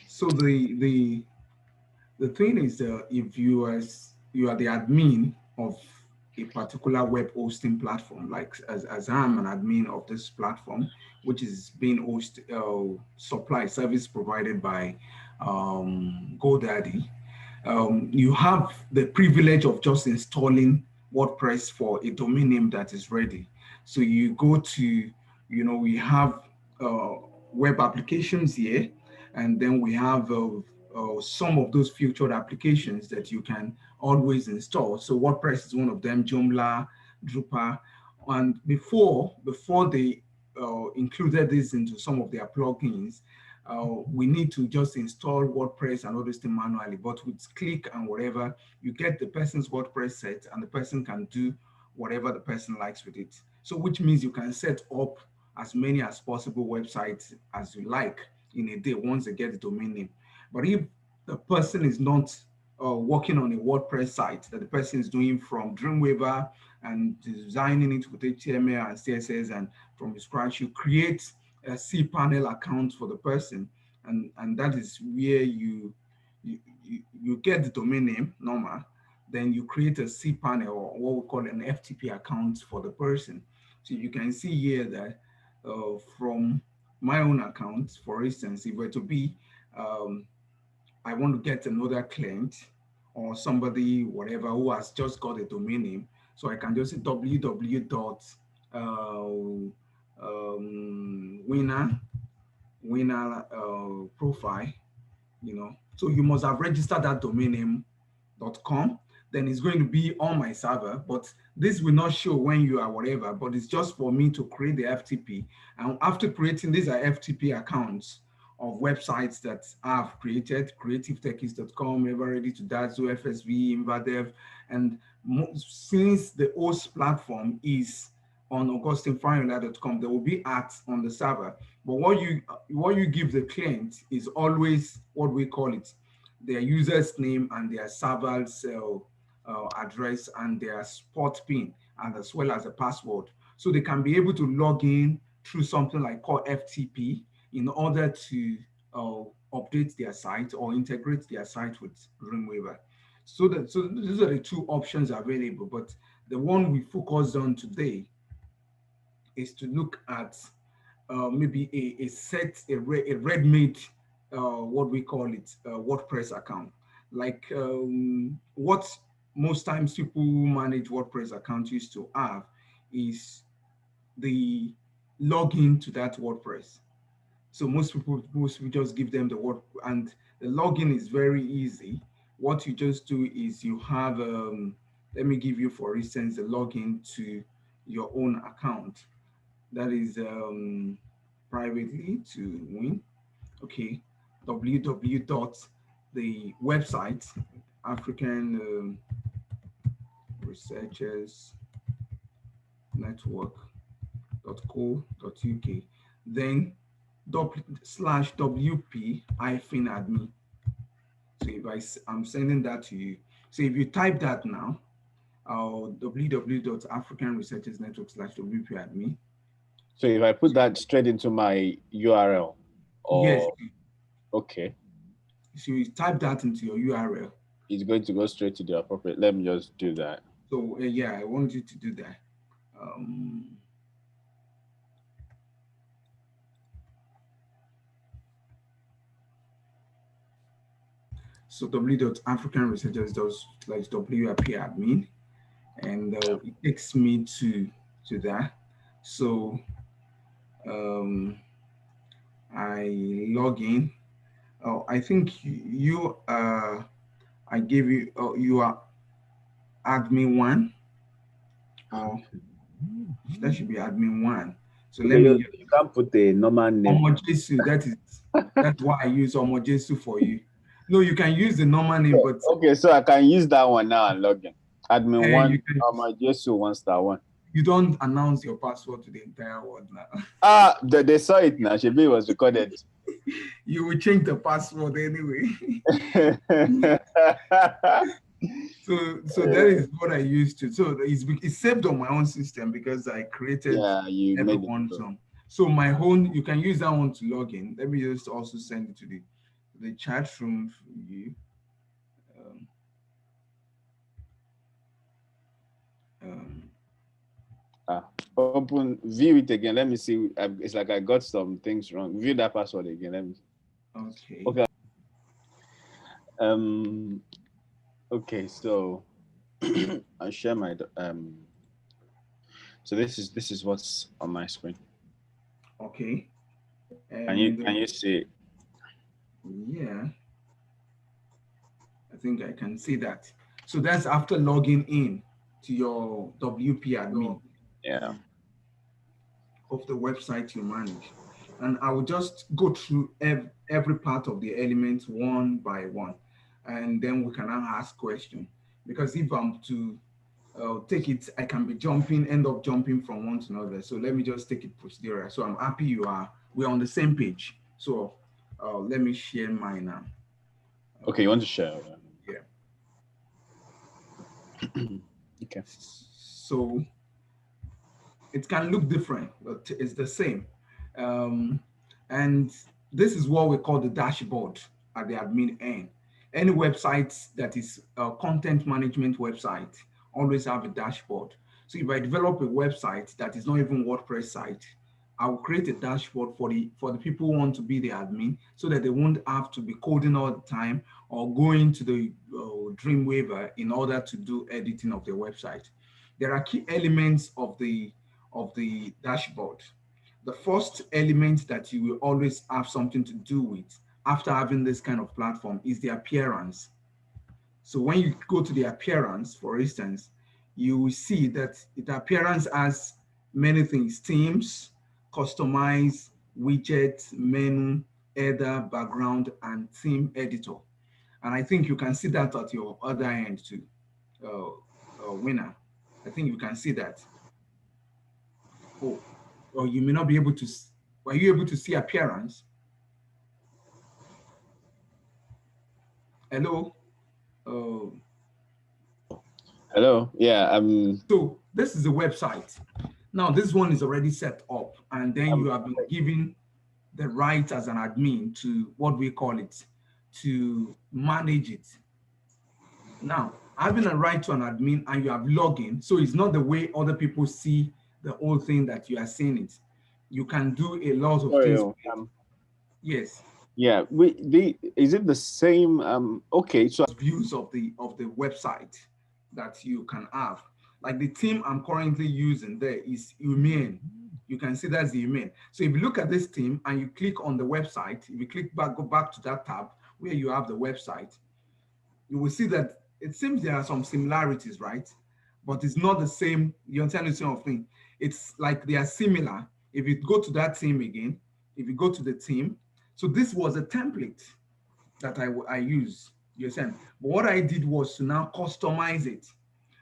So the thing is, if you are the admin of a particular web hosting platform, like as I'm an admin of this platform, which is being supply service provided by GoDaddy, you have the privilege of just installing WordPress for a domain name that is ready. So you go to, we have uh, web applications here, and then we have some of those featured applications that you can always install. So WordPress is one of them, Joomla, Drupal, and before they included this into some of their plugins, we need to just install WordPress and all this thing manually. But with click and whatever, you get the person's WordPress set, and the person can do whatever the person likes with it. So which means you can set up as many as possible websites as you like in a day once they get the domain name. But if the person is not working on a WordPress site, that the person is doing from Dreamweaver and designing it with HTML and CSS and from scratch, you create a cPanel account for the person, and that is where you get the domain name normal, then you create a cPanel, or what we call an FTP account for the person. So you can see here that from my own account, for instance, if it were to be I want to get another client or somebody, whatever, who has just got a domain name. So I can just say winner profile, So you must have registered that domain name.com. Then it's going to be on my server, but this will not show when you are whatever, but it's just for me to create the FTP. And after creating, these are FTP accounts of websites that I've created, creativetechies.com, Ever Ready to Dazzle, FSV, Invadev, and since the host platform is on AugustineFariola.com, there will be ads on the server. But what you give the client is always what we call it, their user's name and their server's address and their port pin, and as well as a password. So they can be able to log in through something like called FTP in order to update their site or integrate their site with Dreamweaver. So these are the two options available, but the one we focused on today is to look at maybe a ready-made, what we call it, WordPress account. Like what most times people who manage WordPress accounts used to have is the login to that WordPress. So most people just give them the word, and the login is very easy. What you just do is you have, let me give you, for instance, the login to your own account. That is privately to win. Okay, www dot the website, African Researchers Network.co.uk, then /wp admin. So if I'm sending that to you, so if you type that now, www.africanresearchersnetwork.wp admin. So if I put that straight into my URL, Yes. Okay. So you type that into your URL. It's going to go straight to the appropriate. Let me just do that. So yeah, I want you to do that. So w.africanresearchers does like WP admin, and it takes me to that. So I log in. Oh, I think you I gave you, you are admin one, or that should be admin one. So let me. You can't put a normal name. Omojesu, that's why I use Omojesu for you. No, you can use the normal name, but okay, so I can use that one now and log in. Admin one, Omojesu 1*1. You don't announce your password to the entire world now. They saw it now. Shebi was recorded. You will change the password anyway. So that is what I used to. So it's saved on my own system because I created everyone's own. So my own, you can use that one to log in. Let me just also send it to the chat room view. Open, view it again. Let me see. It's like I got some things wrong. View that password again. Let me see. Okay. Okay. Okay. So I share my So this is what's on my screen. Okay. And can you see it? Yeah. I think I can see that. So that's after logging in to your WP admin. Yeah. Of the website you manage. And I will just go through every part of the elements one by one. And then we can now ask questions. Because if I'm to take it, I can be end up jumping from one to another. So let me just take it procedural. So I'm happy we're on the same page. So let me share mine now. Okay, you want to share? Yeah. Okay. So it can look different, but it's the same. And this is what we call the dashboard at the admin end. Any website that is a content management website always have a dashboard. So if I develop a website that is not even WordPress site, I will create a dashboard for the people who want to be the admin so that they won't have to be coding all the time or going to the Dreamweaver in order to do editing of the website. There are key elements of the dashboard. The first element that you will always have something to do with after having this kind of platform is the appearance. So when you go to the appearance, for instance, you will see that the appearance has many things: themes, customize, widget, menu, header, background, and theme editor. And I think you can see that at your other end too, winner. I think you can see that. Oh, or you may not be able to. Were you able to see appearance? Hello. Uh, Hello. Yeah. so this is a website. Now this one is already set up, and then you have been given the right as an admin to what we call it to manage it. Now having a right to an admin and you have login, so it's not the way other people see the whole thing that you are seeing it. You can do a lot of things. Yes. Yeah. Is it the same? Okay. So views of the website that you can have. Like the theme I'm currently using there is Human. You can see that's the Human. So if you look at this theme and you click on the website, if you click back, go back to that tab where you have the website, you will see that it seems there are some similarities, right? But it's not the same. You understand the same thing? It's like they are similar. If you go to that theme again, if you go to the theme, so this was a template that I use, you understand? But what I did was to now customize it.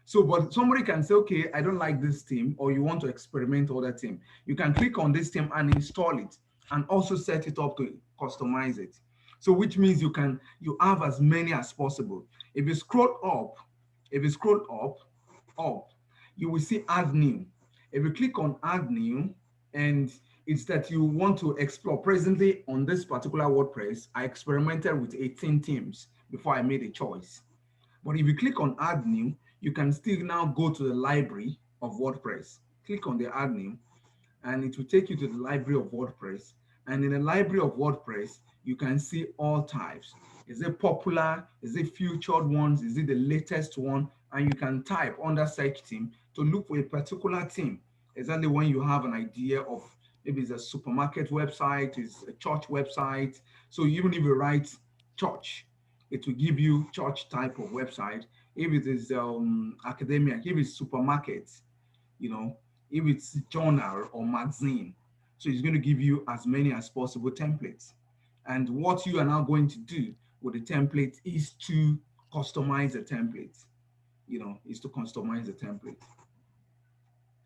So, but somebody can say, okay, I don't like this theme, or you want to experiment other theme. You can click on this theme and install it, and also set it up to customize it. So, which means you have as many as possible. If you scroll up, up, you will see add new. If you click on add new, and it's that you want to explore. Presently on this particular WordPress, I experimented with 18 themes before I made a choice. But if you click on add new, you can still now go to the library of WordPress. Click on the add new, and it will take you to the library of WordPress. And in the library of WordPress, you can see all types. Is it popular? Is it featured ones? Is it the latest one? And you can type under search theme to look for a particular theme. Exactly when you have an idea of maybe it's a supermarket website, it's a church website. So even if you write church, it will give you church type of website. If it is academia, if it's supermarket, you know, if it's journal or magazine. So it's going to give you as many as possible templates. And what you are now going to do with the template is to customize the template, is to customize the template.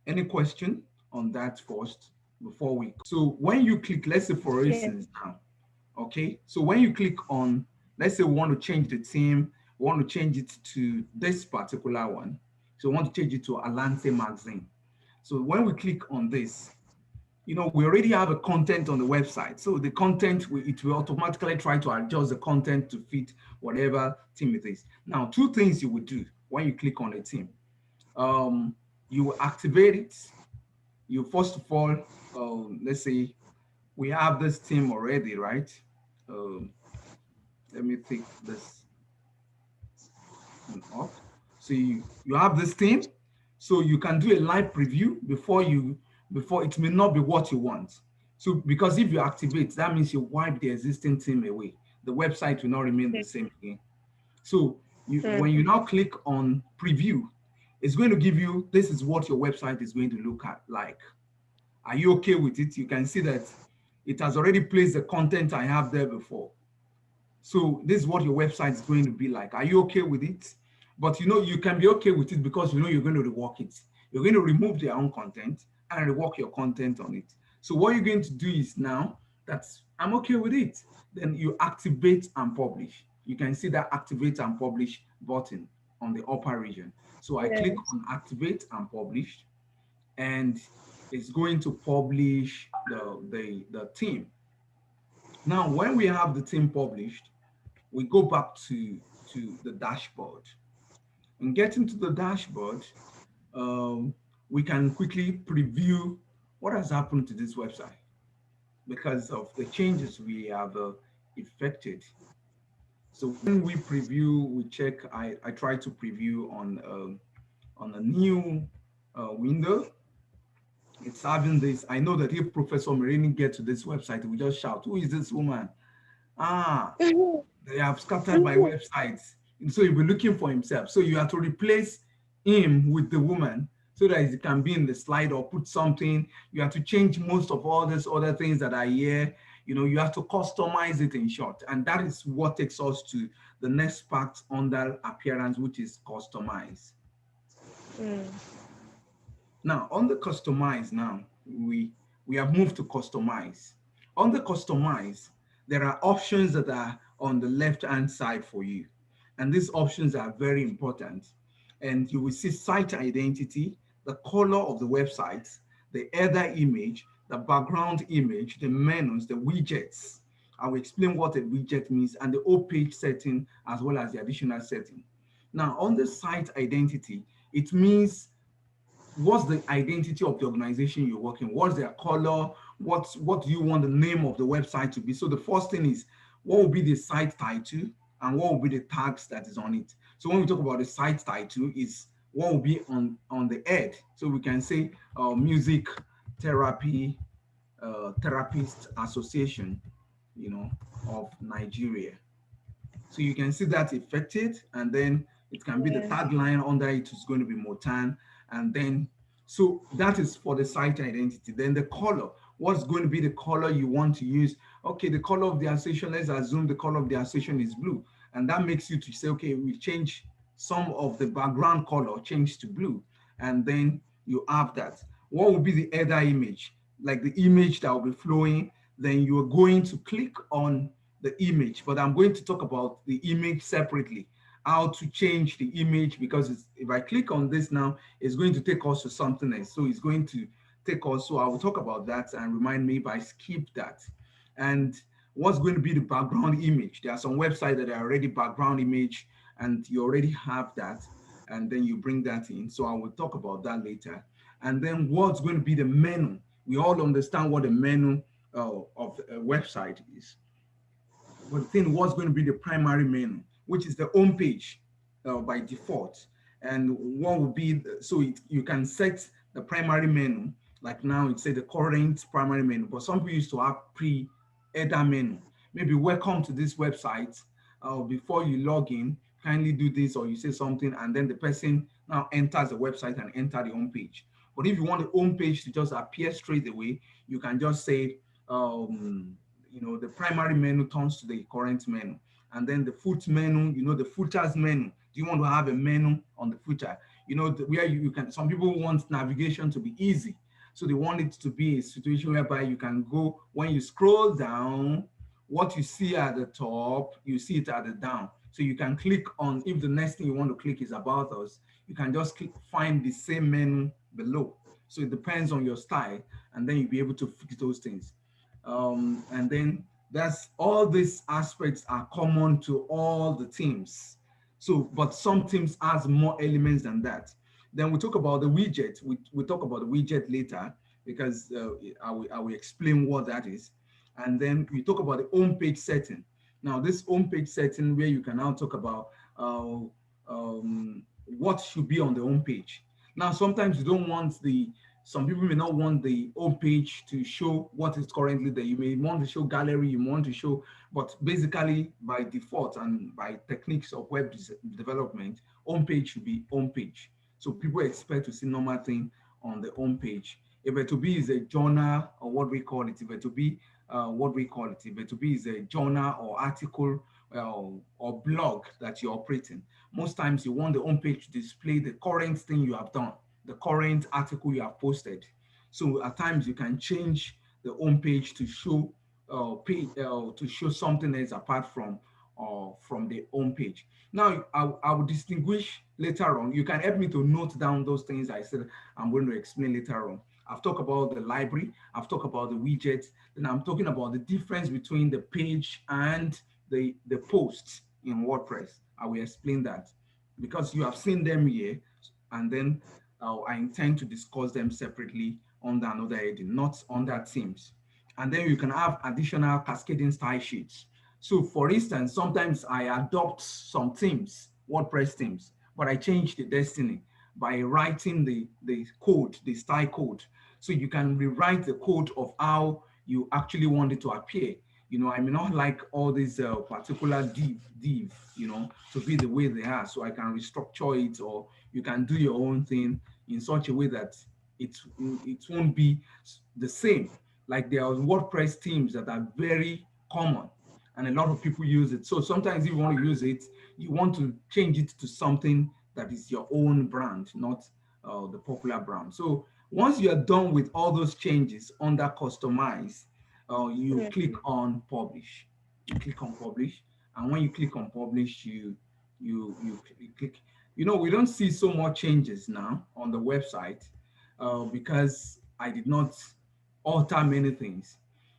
Any question on that first before we? So when you click, let's say for instance now, okay? So when you click on, let's say we want to change the theme, we want to change it to this particular one. So we want to change it to Alante magazine. So when we click on this, we already have a content on the website. So the content, it will automatically try to adjust the content to fit whatever theme it is. Now, two things you would do when you click on a theme. Um, you will activate it. You first of all, let's say we have this theme already, right? Um, Let me take this one off. So you have this theme, so you can do a live preview before it may not be what you want. So because if you activate, that means you wipe the existing theme away. The website will not remain the same again. So when you now click on preview, it's going to give you, this is what your website is going to look at like. Are you okay with it? You can see that it has already placed the content I have there before. So this is what your website is going to be like. Are you okay with it? But you can be okay with it because you're going to rework it. You're going to remove their own content and rework your content on it. So what you're going to do is now that I'm okay with it, then you activate and publish. You can see that activate and publish button on the upper region. So I click Yes. on activate and publish, and it's going to publish the theme. Now, when we have the theme published, we go back to the dashboard. And getting to the dashboard, um, we can quickly preview what has happened to this website because of the changes we have effected. So when we preview, we check. I try to preview on a new window. It's having this. I know that if Professor Marini get to this website, we just shout, "Who is this woman?" Ah, they have scattered my websites. And so he'll be looking for himself. So you have to replace him with the woman so that it can be in the slide or put something. You have to change most of all these other things that are here. You have to customize it in short. And that is what takes us to the next part under appearance, which is customize. Mm. Now, on the customize now, we have moved to customize. On the customize, there are options that are on the left-hand side for you. And these options are very important. And you will see site identity, the color of the website, the header image, the background image, the menus, the widgets. I will explain what a widget means and the whole page setting as well as the additional setting. Now, on the site identity, it means what's the identity of the organization you're working, what's their color, what do you want the name of the website to be. So the first thing is what will be the site title and what will be the tags that is on it. So when we talk about the site title, is what will be on the head. So we can say music therapy therapist association, of Nigeria. So you can see that affected, and then it can be the Yeah. tagline under it is going to be Motan. And then, so that is for the site identity. Then the color, what's going to be the color you want to use? Okay, the color of the association, let's assume the color of the association is blue. And that makes you to say, okay, we change some of the background color, change to blue. And then you have that. What will be the header image? Like the image that will be flowing, then you are going to click on the image, but I'm going to talk about the image separately, how to change the image, because if I click on this now, it's going to take us to something else. So it's going to take us, so I will talk about that and remind me if I skip that. And what's going to be the background image? There are some websites that are already background image and you already have that, and then you bring that in. So I will talk about that later. And then what's going to be the menu? We all understand what the menu of a website is. But the thing was going to be the primary menu, which is the home page by default. And what will be, you can set the primary menu, like now it say the current primary menu, but some people used to have pre-header menu. Maybe welcome to this website. Before you log in, kindly do this, or you say something, and then the person now enters the website and enter the home page. But if you want the home page to just appear straight away, you can just say, the primary menu turns to the current menu. And then the foot menu, the footers menu. Do you want to have a menu on the footer? Where you can, some people want navigation to be easy. So they want it to be a situation whereby you can go, when you scroll down, what you see at the top, you see it at the down. So you can click on, if the next thing you want to click is about us, you can just find the same menu below. So it depends on your style, and then you'll be able to fix those things. And then that's all these aspects are common to all the teams. So, but some teams has more elements than that. Then we talk about the widget. We talk about the widget later because I will explain what that is. And then we talk about the home page setting. Now, this home page setting where you can now talk about uh, what should be on the home page. Now, sometimes you don't want some people may not want the home page to show what is currently there. You may want to show gallery, you want to show, but basically by default and by techniques of web development, home page should be home page. So people expect to see normal thing on the home page. If it to be is a journal or what we call it, if it to be what we call it, if it to be is a journal or article or blog that you're operating, most times you want the home page to display the current thing you have done, the current article you have posted. So at times you can change the home page to show to show something else apart from the home page. Now I will distinguish later on. You can help me to note down those things I said I'm going to explain later on. I've talked about the library, I've talked about the widgets, then I'm talking about the difference between the page and the post in WordPress. I will explain that because you have seen them here, and then I intend to discuss them separately under another heading, not under themes. And then you can have additional cascading style sheets. So for instance, sometimes I adopt some themes, WordPress themes, but I change the destiny by writing the code, the style code. So you can rewrite the code of how you actually want it to appear. I may not like all these particular div, to be the way they are. So I can restructure it, or you can do your own thing in such a way that it won't be the same. Like there are WordPress themes that are very common and a lot of people use it. So sometimes if you want to use it, you want to change it to something that is your own brand, not the popular brand. So once you are done with all those changes under customize, you click on publish. You click on publish, and when you click on publish, you click. We don't see so much changes now on the website because I did not alter many things.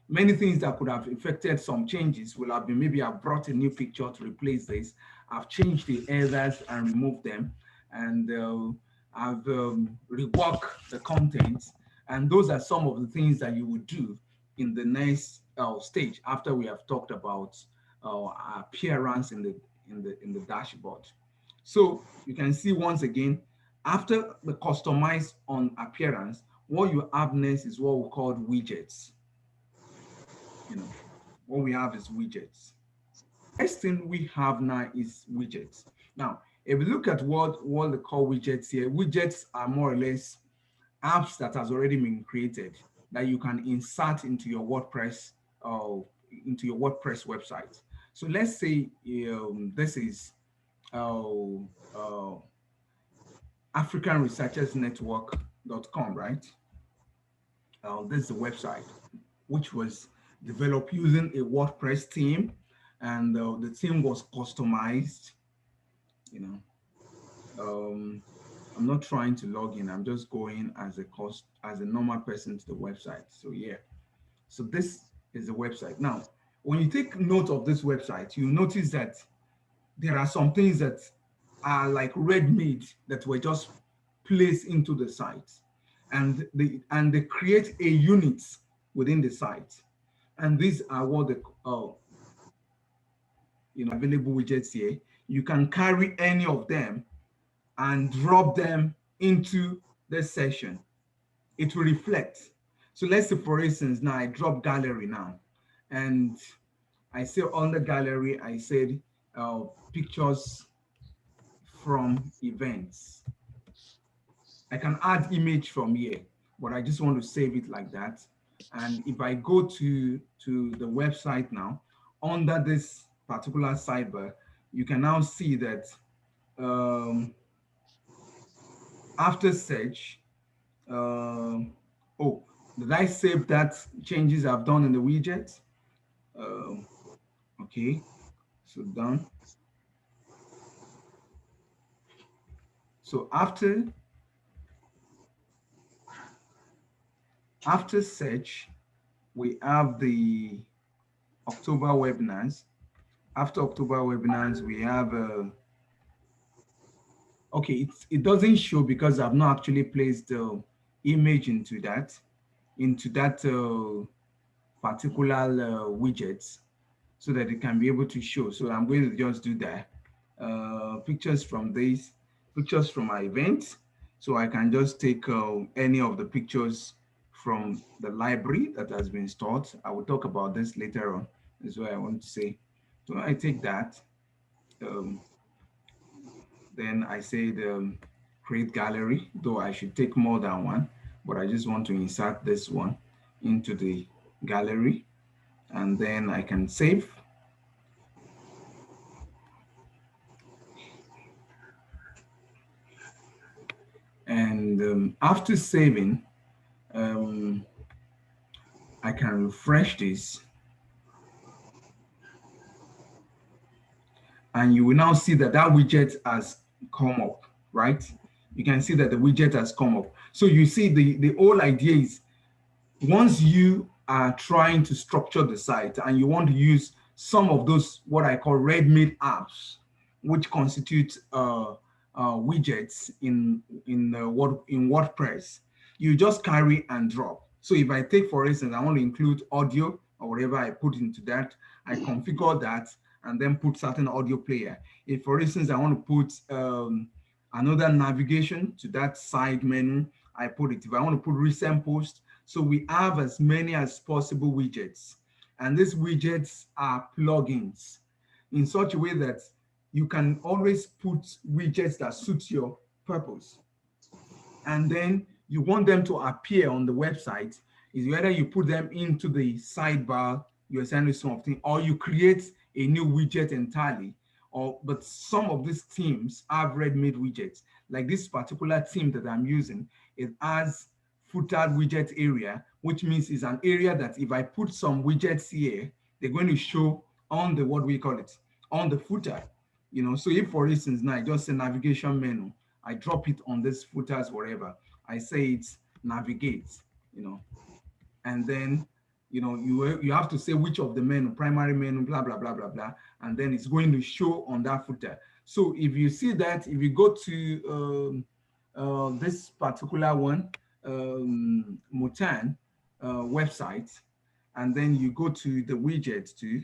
Many things that could have affected some changes will have been maybe I've brought a new picture to replace this. I've changed the others and removed them, and I've reworked the content. And those are some of the things that you would do in the next stage after we have talked about appearance in the dashboard. So you can see once again, after the customize on appearance, what you have next is what we call widgets. What we have is widgets. Next thing we have now is widgets. Now, if we look at what they call widgets here, widgets are more or less apps that has already been created that you can insert into your WordPress website. So let's say this is uh, uh, AfricanResearchersNetwork.com, right? This is the website which was developed using a WordPress theme, and the theme was customized. You know, I'm not trying to log in. I'm just going as a normal person to the website. So yeah, so this is the website. Now, when you take note of this website, you notice that there are some things that are like red meat that were just placed into the site, and they create a unit within the site, and these are what the available widgets here. You can carry any of them and drop them into this session. It will reflect. So let's say, for instance, now I drop gallery now, and I say on the gallery, I said pictures from events. I can add image from here, but I just want to save it like that. And if I go to the website now, under this particular sidebar, you can now see that after search, oh, did I save that changes I've done in the widget? Um, okay, so done. So after After search, we have the October webinars. After October webinars, we have okay, it doesn't show because I've not actually placed the image into that particular widget so that it can be able to show. So I'm going to just do that. Pictures from this, pictures from my event. So I can just take any of the pictures from the library that has been stored. I will talk about this later on. That's what I want to say. So I take that. Um, then I say the create gallery, though I should take more than one, but I just want to insert this one into the gallery, and then I can save. And after saving, um, I can refresh this, and you will now see that that widget has come up, right? You can see that the widget has come up. So you see the whole idea is once you are trying to structure the site and you want to use some of those what I call ready-made apps, which constitute widgets in WordPress, you just carry and drop. So if I take, for instance, I want to include audio or whatever I put into that, I configure that and then put certain audio player. If, for instance, I want to put another navigation to that side menu, I put it. If I want to put recent post, so we have as many as possible widgets. And these widgets are plugins in such a way that you can always put widgets that suit your purpose. And then you want them to appear on the website, is whether you put them into the sidebar, you're sending something, or you create a new widget entirely. But some of these themes have ready-made widgets. Like this particular theme that I'm using, it has footer widget area, which means it's an area that if I put some widgets here, they're going to show on the, what we call it, on the footer. So if, for instance, now I just say navigation menu, I drop it on this footers, wherever. I say it's navigate, and then, you have to say which of the menu, primary menu, blah, blah, blah, blah, blah, and then it's going to show on that footer. So if you see that, if you go to this particular one, Mutan website, and then you go to the widget too,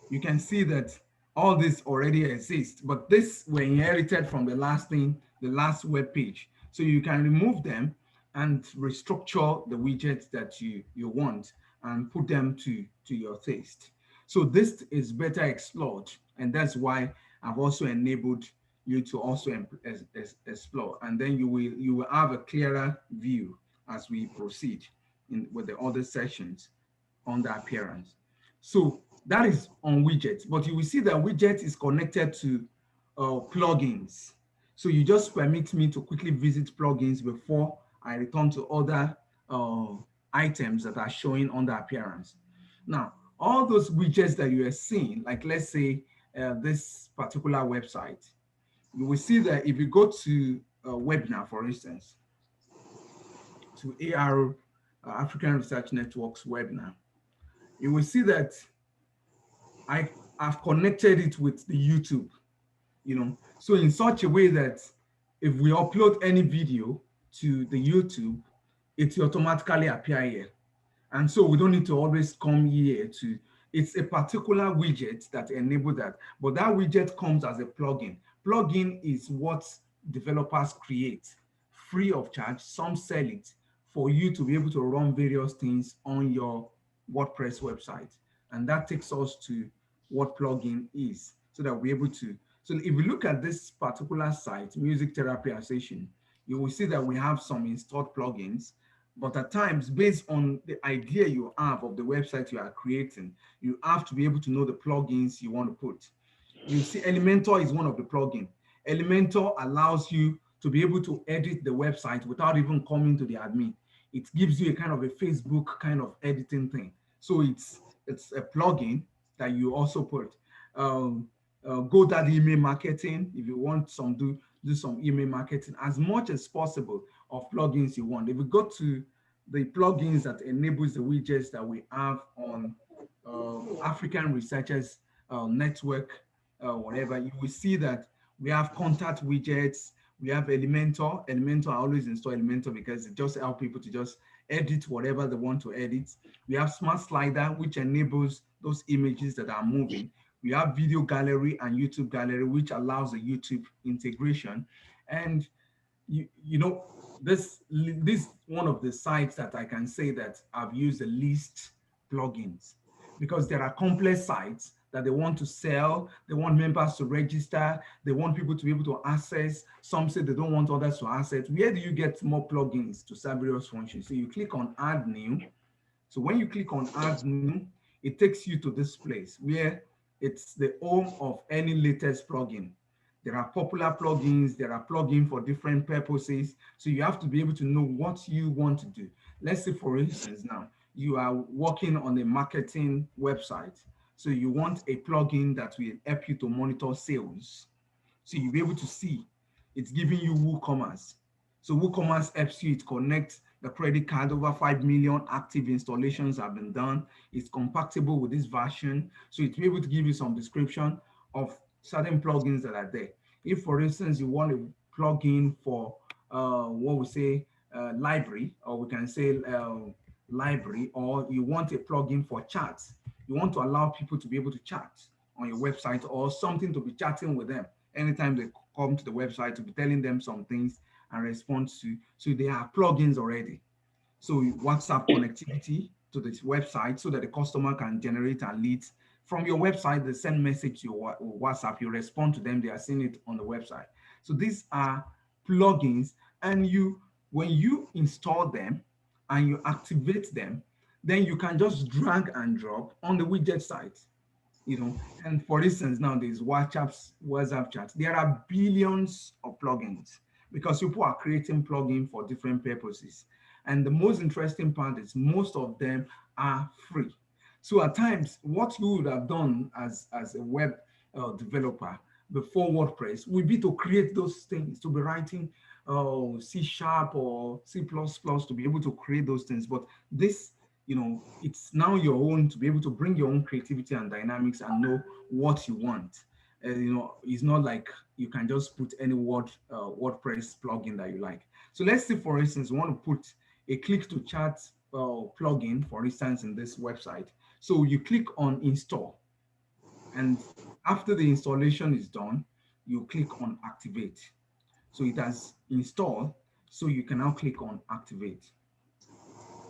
you can see that all this already exists, but this were inherited from the last thing, the last web page. So you can remove them and restructure the widgets that you want and put them to your taste. So this is better explored, and that's why I've also enabled you to also explore, and then you will have a clearer view as we proceed with the other sessions on the appearance. So that is on widgets, but you will see that widget is connected to plugins. So you just permit me to quickly visit plugins before I return to other items that are showing on the appearance. Now, all those widgets that you are seeing, like let's say this particular website, you will see that if you go to a webinar, for instance, to AR, African Research Network's webinar, you will see that I've connected it with the YouTube, so in such a way that if we upload any video to the YouTube, it will automatically appear here. And so we don't need to always come here it's a particular widget that enables that, but that widget comes as a plugin. Plugin is what developers create free of charge. Some sell it for you to be able to run various things on your WordPress website. And that takes us to what plugin is, so that we're able to. So if we look at this particular site, Music Therapy Association, you will see that we have some installed plugins, but at times, based on the idea you have of the website you are creating, you have to be able to know the plugins you want to put. You see, Elementor is one of the plugins. Elementor allows you to be able to edit the website without even coming to the admin. It gives you a kind of a Facebook kind of editing thing. So it's a plugin that you also put. GoDaddy email marketing, if you want some do some email marketing, as much as possible of plugins you want. If we go to the plugins that enables the widgets that we have on African Researchers Network, whatever, you will see that we have contact widgets, we have Elementor. Elementor, I always install Elementor because it just helps people to just edit whatever they want to edit. We have Smart Slider, which enables those images that are moving. We have Video Gallery and YouTube Gallery, which allows the YouTube integration. And you know, this one of the sites that I can say that I've used the least plugins, because there are complex sites that they want to sell, they want members to register, they want people to be able to access. Some say they don't want others to access. Where do you get more plugins to serve various functions? So you click on Add New. So when you click on Add New, it takes you to this place where it's the home of any latest plugin. There are popular plugins, there are plugins for different purposes. So you have to be able to know what you want to do. Let's say, for instance, now you are working on a marketing website. So you want a plugin that will help you to monitor sales. So you'll be able to see it's giving you WooCommerce. So WooCommerce helps you, it connects the credit card. Over 5 million active installations have been done. It's compatible with this version. So it's able to give you some description of certain plugins that are there. If, for instance, you want a plugin for what we say library, or we can say library, or you want a plugin for chats, you want to allow people to be able to chat on your website, or something to be chatting with them anytime they come to the website, to be telling them some things and respond to. So they are plugins already. So WhatsApp connectivity to this website so that the customer can generate a lead from your website. They send message to your WhatsApp, you respond to them, they are seeing it on the website. So these are plugins, and when you install them and you activate them, then you can just drag and drop on the widget site. And for instance, now there's WhatsApp chat. There are billions of plugins because people are creating plugins for different purposes. And the most interesting part is most of them are free. So at times, what you would have done as a web developer before WordPress would be to create those things, to be writing C# or C++ to be able to create those things. But this, it's now your own to be able to bring your own creativity and dynamics and know what you want. It's not like you can just put any WordPress plugin that you like. So let's say, for instance, you want to put a click to chat plugin, for instance, in this website. So you click on install, and after the installation is done, you click on activate. So it has installed, so you can now click on activate.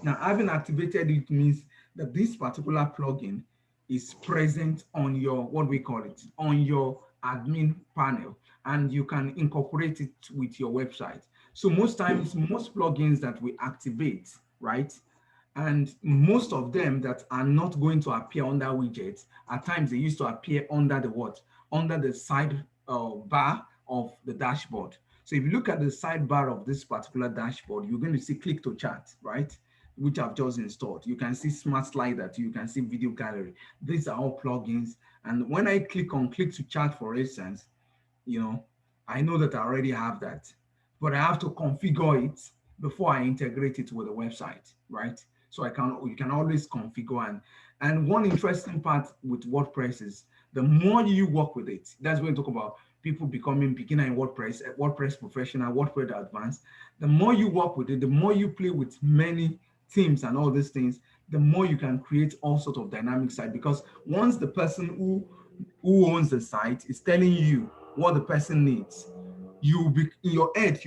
Now, having activated it means that this particular plugin is present on your, what we call it, on your admin panel, and you can incorporate it with your website. So most times, most plugins that we activate, right? And most of them that are not going to appear under widgets, at times they used to appear under the what? Under the side bar of the dashboard. So if you look at the sidebar of this particular dashboard, you're going to see click to chat, right? Which I've just installed. You can see Smart Slider, you can see Video Gallery. These are all plugins. And when I click on click to chat, for instance, I know that I already have that, but I have to configure it before I integrate it with the website, right? So you can always configure. And one interesting part with WordPress is the more you work with it, that's when we talk about people becoming beginner in WordPress, WordPress professional, WordPress advanced. The more you work with it, the more you play with many themes and all these things, the more you can create all sorts of dynamic site. Because once the person who owns the site is telling you what the person needs, you'll be in your head,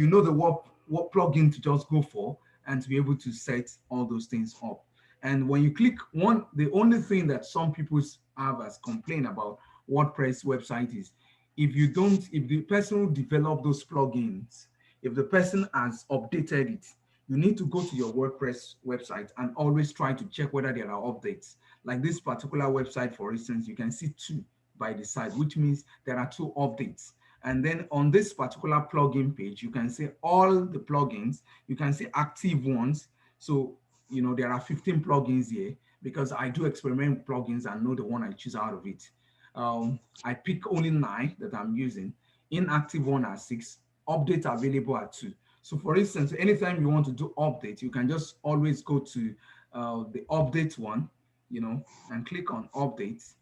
what plugin to just go for and to be able to set all those things up. And when you click the only thing that some people have as complaint about WordPress website is if the person who developed those plugins, if the person has updated it, you need to go to your WordPress website and always try to check whether there are updates. Like this particular website, for instance, you can see 2 by the side, which means there are 2 updates. And then on this particular plugin page, you can see all the plugins, you can see active ones. So, there are 15 plugins here because I do experiment with plugins and know the one I choose out of it. I pick only 9 that I'm using. Inactive one are 6. update available at 2. So for instance, anytime you want to do update, you can just always go to the update one, and click on update,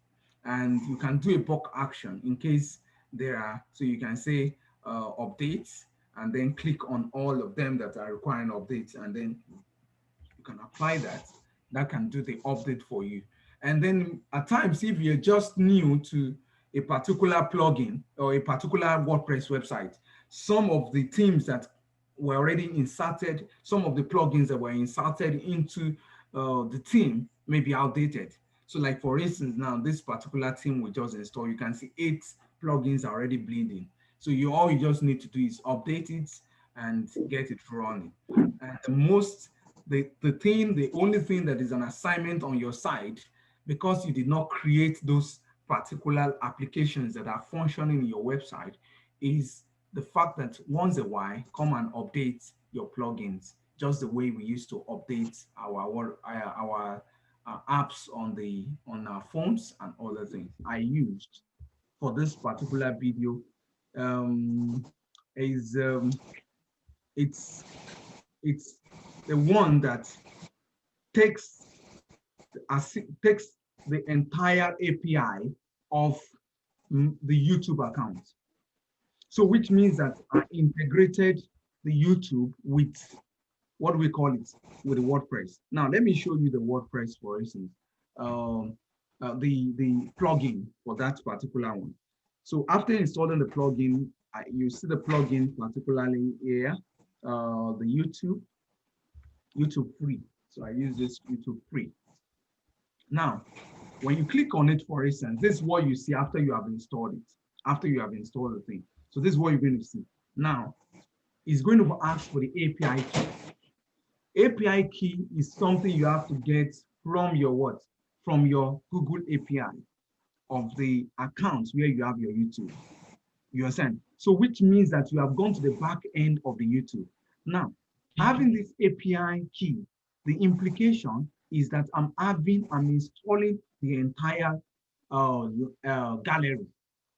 and you can do a bulk action in case there are, so you can say updates, and then click on all of them that are requiring updates, and then you can apply that. That can do the update for you. And then at times, if you're just new to a particular plugin or a particular WordPress website, some of the themes that were already inserted, some of the plugins that were inserted into the theme may be outdated. So like for instance, now this particular theme we just installed, you can see 8 plugins are already bleeding. So all you just need to do is update it and get it running. And the only thing that is an assignment on your side, because you did not create those particular applications that are functioning in your website, is the fact that once a while, come and update your plugins, just the way we used to update our apps on our phones and other things. I used for this particular video is it's it's the one that takes takes the entire API of the YouTube account. So which means that I integrated the YouTube with what we call it, with the WordPress. Now let me show you the WordPress, for instance, the plugin for that particular one. So after installing the plugin, you see the plugin particularly here, the YouTube free. So I use this YouTube free. Now, when you click on it, for instance, this is what you see after you have installed it, after you have installed the thing. So this is what you're going to see. Now, it's going to ask for the API key. API key is something you have to get from your what? From your Google API of the accounts where you have your YouTube. You understand? So which means that you have gone to the back end of the YouTube. Now, having this API key, the implication is that I'm installing the entire gallery.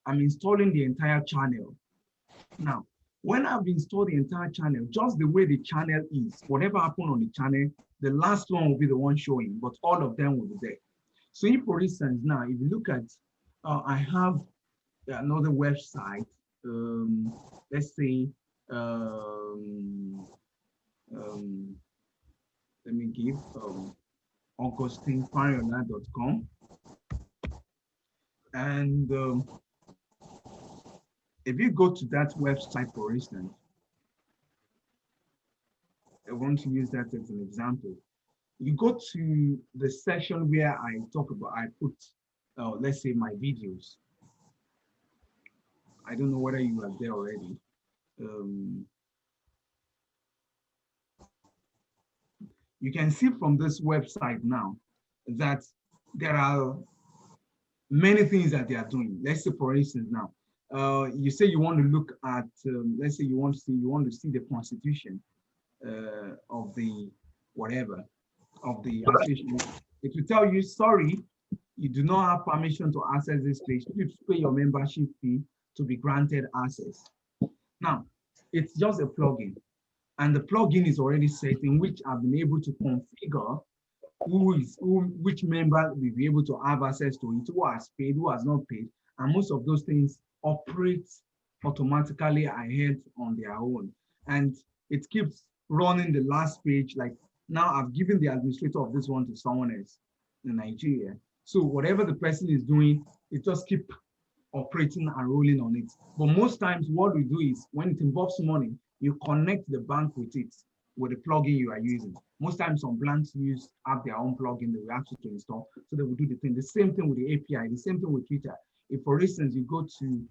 I'm installing the entire channel. Now, when I've installed the entire channel, just the way the channel is, whatever happened on the channel, the last one will be the one showing, but all of them will be there. So if, for instance, now, if you look at, I have another website, let's say, let me give augustinefariola.com. And if you go to that website, for instance, I want to use that as an example. You go to the section where I put, let's say, my videos. I don't know whether you are there already. You can see from this website now that there are many things that they are doing. Let's say, for instance, now, you say you want to look at, let's say you want to see the constitution of the whatever, of the association. It will tell you, sorry, you do not have permission to access this page. You pay your membership fee to be granted access. Now, it's just a plugin, and the plugin is already set in which I've been able to configure which member will be able to have access to it, who has paid, who has not paid, and most of those things operate automatically ahead on their own. And it keeps running the last page. Like now I've given the administrator of this one to someone else in Nigeria. So whatever the person is doing, it just keep operating and rolling on it. But most times what we do is when it involves money, you connect the bank with it, with the plugin you are using. Most times some banks have their own plugin that we ask you to install, so they will do the thing. The same thing with the API, the same thing with Twitter. If, for instance, you go to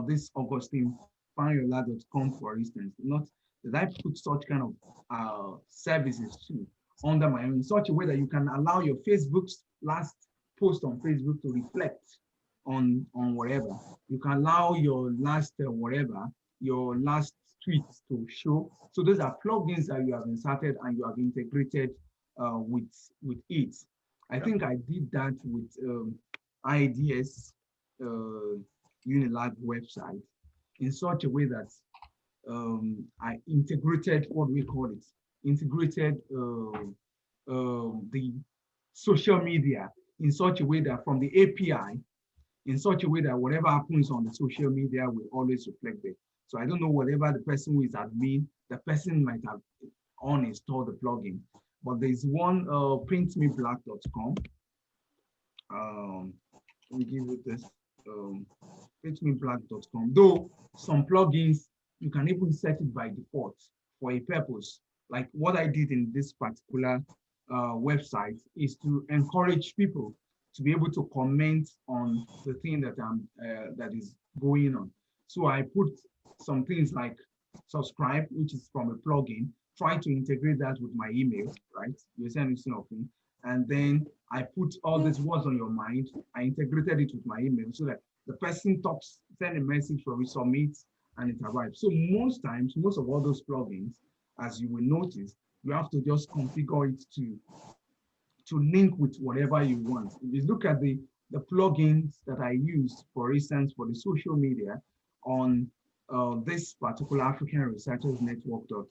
this augustinefariola.com, for instance, not that I put such kind of services too under my own in such a way that you can allow your Facebook's last post on Facebook to reflect on whatever. You can allow your last your last tweets to show. So those are plugins that you have inserted and you have integrated with it. I think I did that with IDS Unilag website in such a way that I integrated, what do we call it? Integrated the social media in such a way that from the API, in such a way that whatever happens on the social media will always reflect there. So I don't know whatever the person who is admin, the person might have uninstalled the plugin. But there's one printmeblack.com. Let me give you this. Um, printmeblack.com. Though some plugins you can even set it by default for a purpose. Like what I did in this particular website is to encourage people to be able to comment on the thing that is going on. So I put some things like subscribe, which is from a plugin, try to integrate that with my email, right? You send this thing, and then I put all this what's on your mind. I integrated it with my email so that the person talks, send a message for me, submit, and it arrives. So most times, most of all those plugins, as you will notice, you have to just configure it to link with whatever you want. If you look at the plugins that I use, for instance, for the social media on this particular African Researchers Network dot,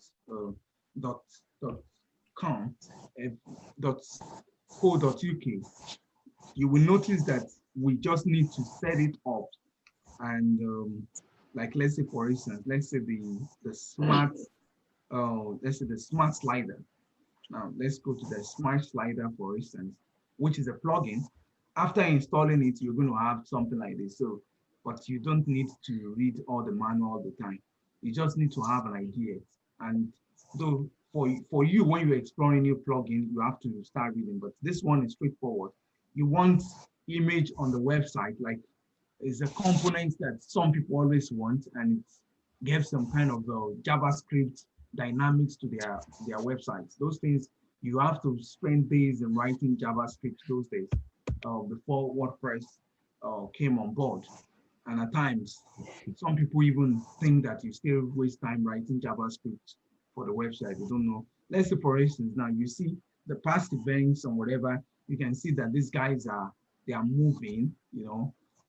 dot com, dot co.uk, you will notice that we just need to set it up. And like, let's say, for instance, let's say the smart, let's say the smart slider. Now let's go to the smart slider, for instance, which is a plugin. After installing it, you're going to have something like this. So, but you don't need to read all the manual all the time. You just need to have an idea. And though for you, when you're exploring new plugin, you have to start reading. But this one is straightforward. You want image on the website, like is a component that some people always want, and it gives some kind of JavaScript dynamics to their websites. Those things you have to spend days in writing JavaScript those days before WordPress came on board. And at times, some people even think that you still waste time writing JavaScript for the website. They don't know. Let's say, for instance, now you see the past events and whatever, you can see that these guys they are moving,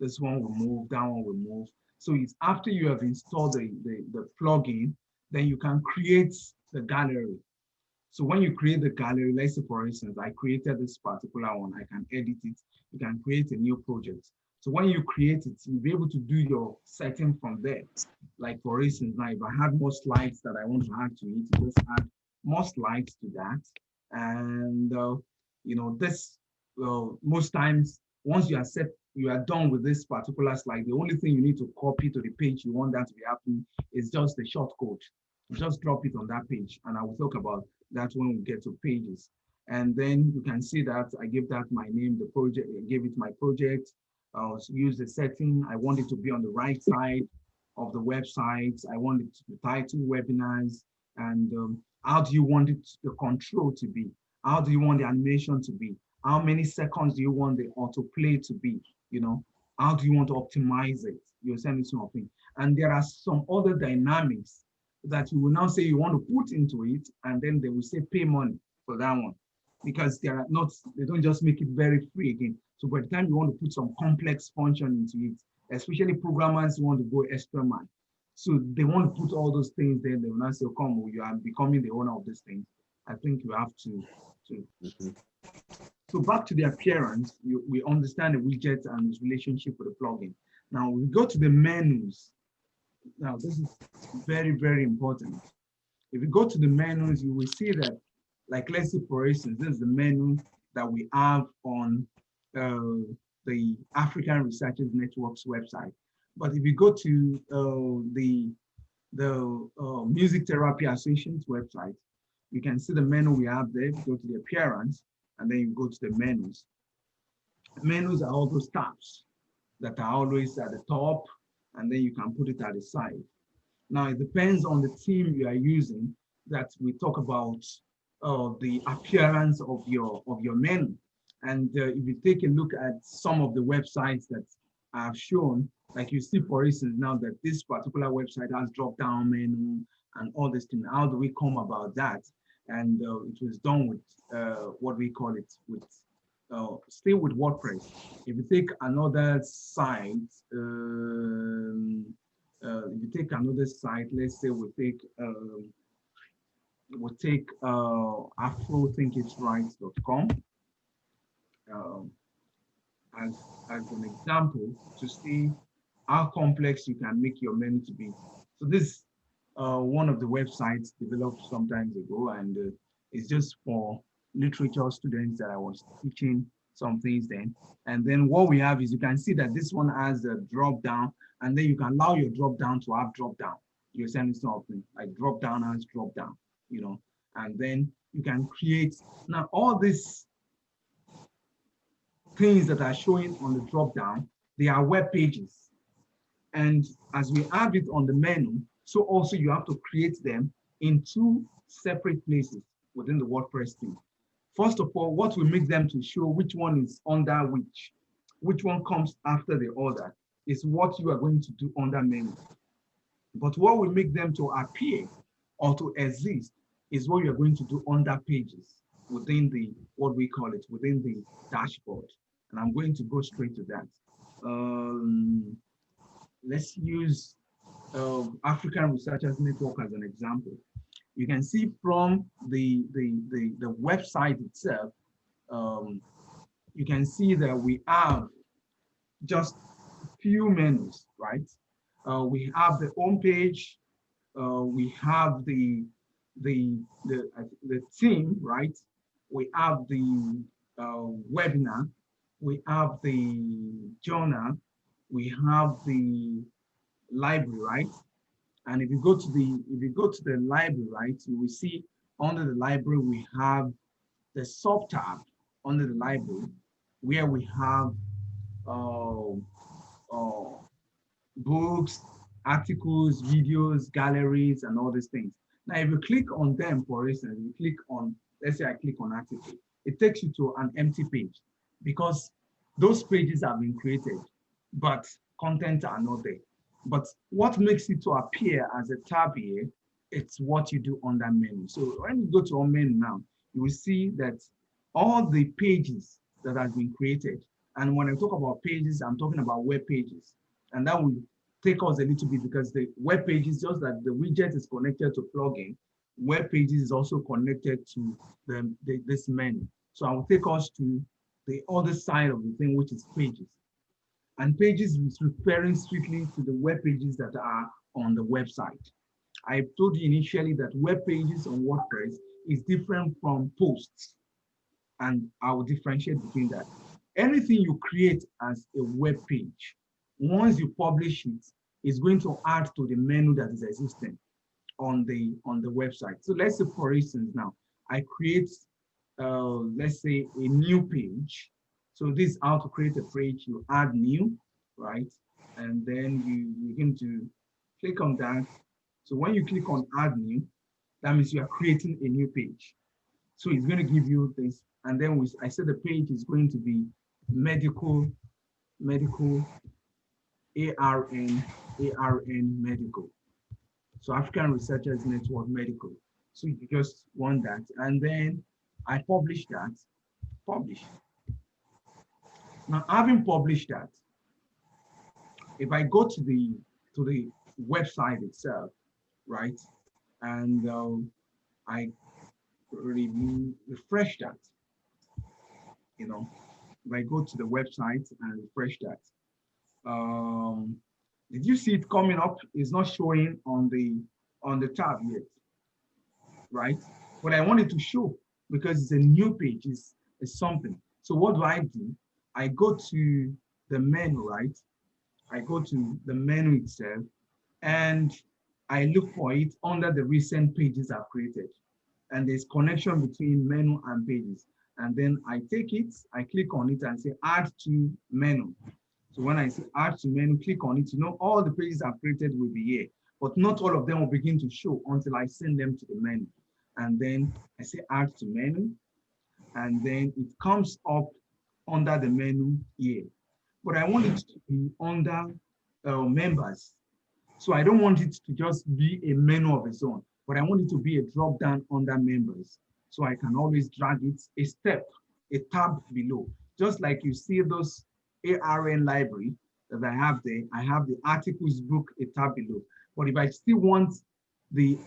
this one will move, that one will move. So it's after you have installed the plugin, then you can create the gallery. So when you create the gallery, let's say, for instance, I created this particular one, I can edit it. You can create a new project. So when you create it, you'll be able to do your setting from there. Like, for instance, now if I had more slides that I want to add to it, just add more slides to that. And, this, most times, once you are done with this particular slide, the only thing you need to copy to the page you want that to be happening is just the short code. Just drop it on that page, and I will talk about that when we get to pages. And then you can see that I gave that my name, the project, I gave it my project. I'll use the setting. I want it to be on the right side of the website. I want it to be title webinars. And how do you want it, the control to be? How do you want the animation to be? How many seconds do you want the autoplay to be? How do you want to optimize it? You're sending something. And there are some other dynamics that you will now say you want to put into it, and then they will say pay money for that one, because they don't just make it very free again. So by the time you want to put some complex function into it, especially programmers want to go extra mile. So they want to put all those things there. They will not say, come, you are becoming the owner of this thing. I think you have to. So back to the appearance, we understand the widget and its relationship with the plugin. Now we go to the menus. Now this is very, very important. If you go to the menus, you will see that, like, let's say, for instance, this is the menu that we have on the African Researchers Network's website. But if you go to the Music Therapy Association's website, you can see the menu we have there. You go to the appearance, and then you go to the menus. Menus are all those tabs that are always at the top, and then you can put it at the side. Now, it depends on the theme you are using that we talk about the appearance of your menu. And if you take a look at some of the websites that I've shown, like you see, for instance, now that this particular website has drop-down menu and all this thing. How do we come about that? And it was done with what we call it with stay with WordPress. If you take another site, if you take another site, let's say we'll take afrothinkitsright.com um, as an example to see how complex you can make your menu to be. So this one of the websites developed some time ago, and it's just for literature students that I was teaching some things then. And then what we have is you can see that this one has a drop down, and then you can allow your drop down to have drop down. You're sending something like drop down has drop down, you know, and then you can create now all these things that are showing on the drop down, they are web pages. And as we have it on the menu, so also you have to create them in two separate places within the WordPress theme. First of all, what will make them to show which one is under which one comes after the other is what you are going to do under menu. But what will make them to appear or to exist is what you're going to do under pages within the, what we call it, within the dashboard. And I'm going to go straight to that. Let's use African Researchers Network as an example. You can see from the website itself, you can see that we have just few menus, right? We have the home page, we have the theme, right? We have the webinar, we have the journal, we have the library, right? And if you go to the library, right, you will see under the library we have the sub tab under the library where we have uh, uh, books, articles, videos, galleries, and all these things. Now, if you click on them, for instance, you click on, let's say I click on article, it takes you to an empty page because those pages have been created, but content are not there. But what makes it to appear as a tab here, it's what you do on that menu. So when you go to our menu now, you will see that all the pages that have been created, and when I talk about pages, I'm talking about web pages. And that will take us a little bit because the web pages, just that the widget is connected to plugin, web pages is also connected to this menu. So I will take us to the other side of the thing, which is pages. And pages is referring strictly to the web pages that are on the website. I told you initially that web pages on WordPress is different from posts, and I will differentiate between that. Anything you create as a web page, once you publish it, it's going to add to the menu that is existing on the website. So let's say, for instance, now I create, let's say, a new page. So this is how to create a page. You add new, right? And then you begin to click on that. So when you click on add new, that means you are creating a new page. So it's going to give you this. And then I said the page is going to be medical, ARN medical. So African Researchers Network medical. So you just want that. And then I publish that, publish. Now, having published that, if I go to the website itself, right, and I refresh that, you know, if I go to the website and refresh that, did you see it coming up? It's not showing on the tab yet, right? But I want it to show because it's a new page, it's something. So what do? I go to the menu, right? I go to the menu itself and I look for it under the recent pages I've created. And there's connection between menu and pages. And then I take it, I click on it and say add to menu. So when I say add to menu, click on it, you know, all the pages I've created will be here, but not all of them will begin to show until I send them to the menu. And then I say add to menu, and then it comes up under the menu here. But I want it to be under members. So I don't want it to just be a menu of its own, but I want it to be a drop down under members. So I can always drag it a step, a tab below. Just like you see those ARN library, that I have there, I have the articles book a tab below. But if I still want the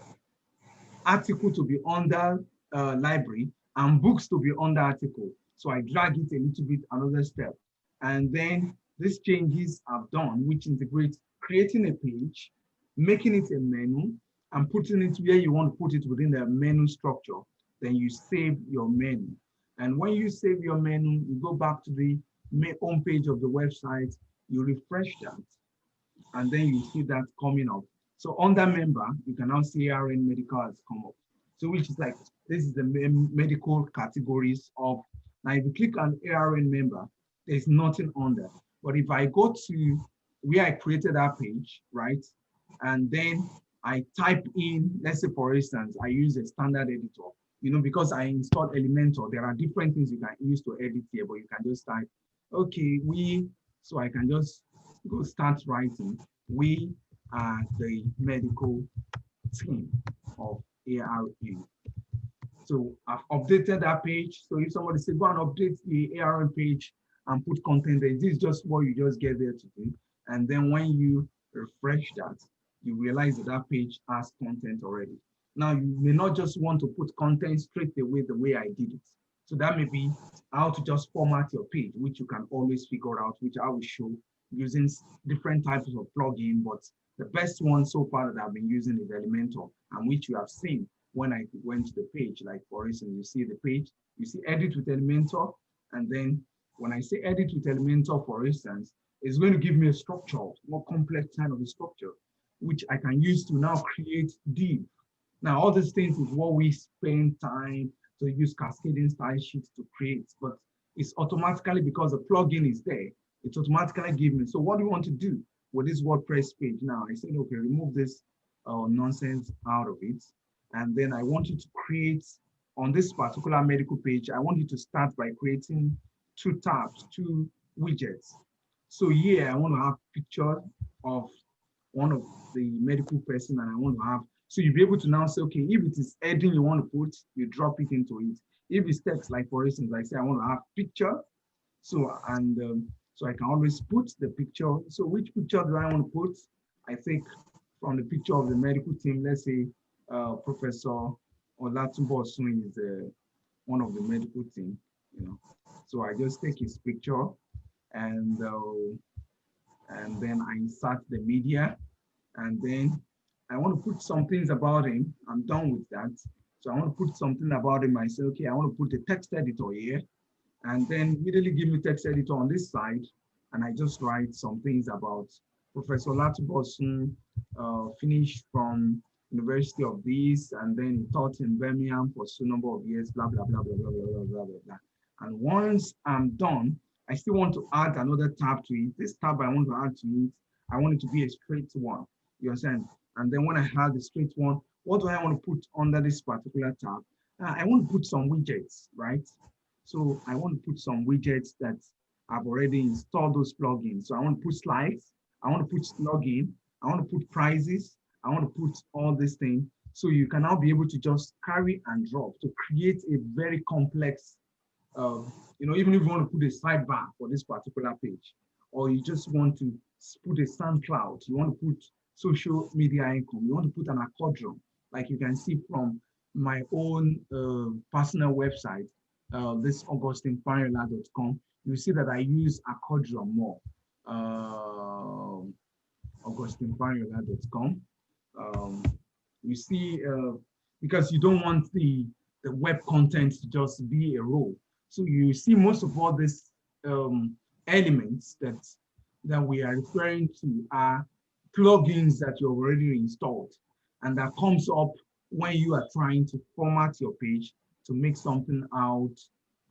article to be under library and books to be under article, so I drag it a little bit another step. And then these changes I've done, which integrates creating a page, making it a menu, and putting it where you want to put it within the menu structure. Then you save your menu. And when you save your menu, you go back to the home page of the website, you refresh that, and then you see that coming up. So under member, you can now see ARN medical has come up. So which is like, this is the medical categories of, now if you click on ARN member, there's nothing on there. But if I go to where I created that page, right? And then I type in, let's say for instance, I use a standard editor, because I installed Elementor, there are different things you can use to edit here, but you can just type, okay, so I can just go start writing. We are the medical team of ARN. So I've updated that page. So if somebody says, go and update the ARN page and put content there, this is just what you just get there to do. And then when you refresh that, you realize that that page has content already. Now, you may not just want to put content straight away the way I did it. So that may be how to just format your page, which you can always figure out, which I will show using different types of plugin. But the best one so far that I've been using is Elementor, and which you have seen when I went to the page. Like for instance, you see the page, you see edit with Elementor, and then when I say edit with Elementor, for instance, it's going to give me a structure, more complex kind of a structure, which I can use to now create div. Now, all these things is what we spend time to use cascading style sheets to create, but it's automatically, because the plugin is there, it's automatically given me. So what do you want to do with this WordPress page? Now, I said, okay, remove this nonsense out of it. And then I want you to create, on this particular medical page, I want you to start by creating 2 tabs, 2 widgets. So here, I want to have picture of one of the medical person, and I want to have, so you'll be able to now say, okay, if it is heading you want to put, you drop it into it. If it's text, like for instance, I say I want to have picture, so so I can always put the picture. So which picture do I want to put? I think from the picture of the medical team, let's say Professor Olatunbo Swing is one of the medical team, So I just take his picture, and then I insert the media, and then I want to put some things about him. I'm done with that. So I want to put something about him. I say, okay, I want to put a text editor here, and then immediately give me text editor on this side, and I just write some things about Professor Latubosun, finished from University of this, and then he taught in Birmingham for some number of years, blah, blah, blah, blah, blah, blah, blah, blah, blah, blah. And once I'm done, I still want to add another tab to it. This tab I want to add to it, I want it to be a straight one. You understand? And then when I have the straight one, what do I want to put under this particular tab? I want to put some widgets, right? So I want to put some widgets that I've already installed those plugins. So I want to put slides, I want to put login, I want to put prices, I want to put all these things. So you can now be able to just carry and drop to create a very complex, even if you want to put a sidebar for this particular page, or you just want to put a SoundCloud, you want to put social media income, you want to put an accordion, like you can see from my own personal website, this AugustineFariola.com, you see that I use accordion more. AugustineFariola.com. You see, because you don't want the web content to just be a row. So you see most of all these elements that we are referring to are plugins that you already installed, and that comes up when you are trying to format your page to make something out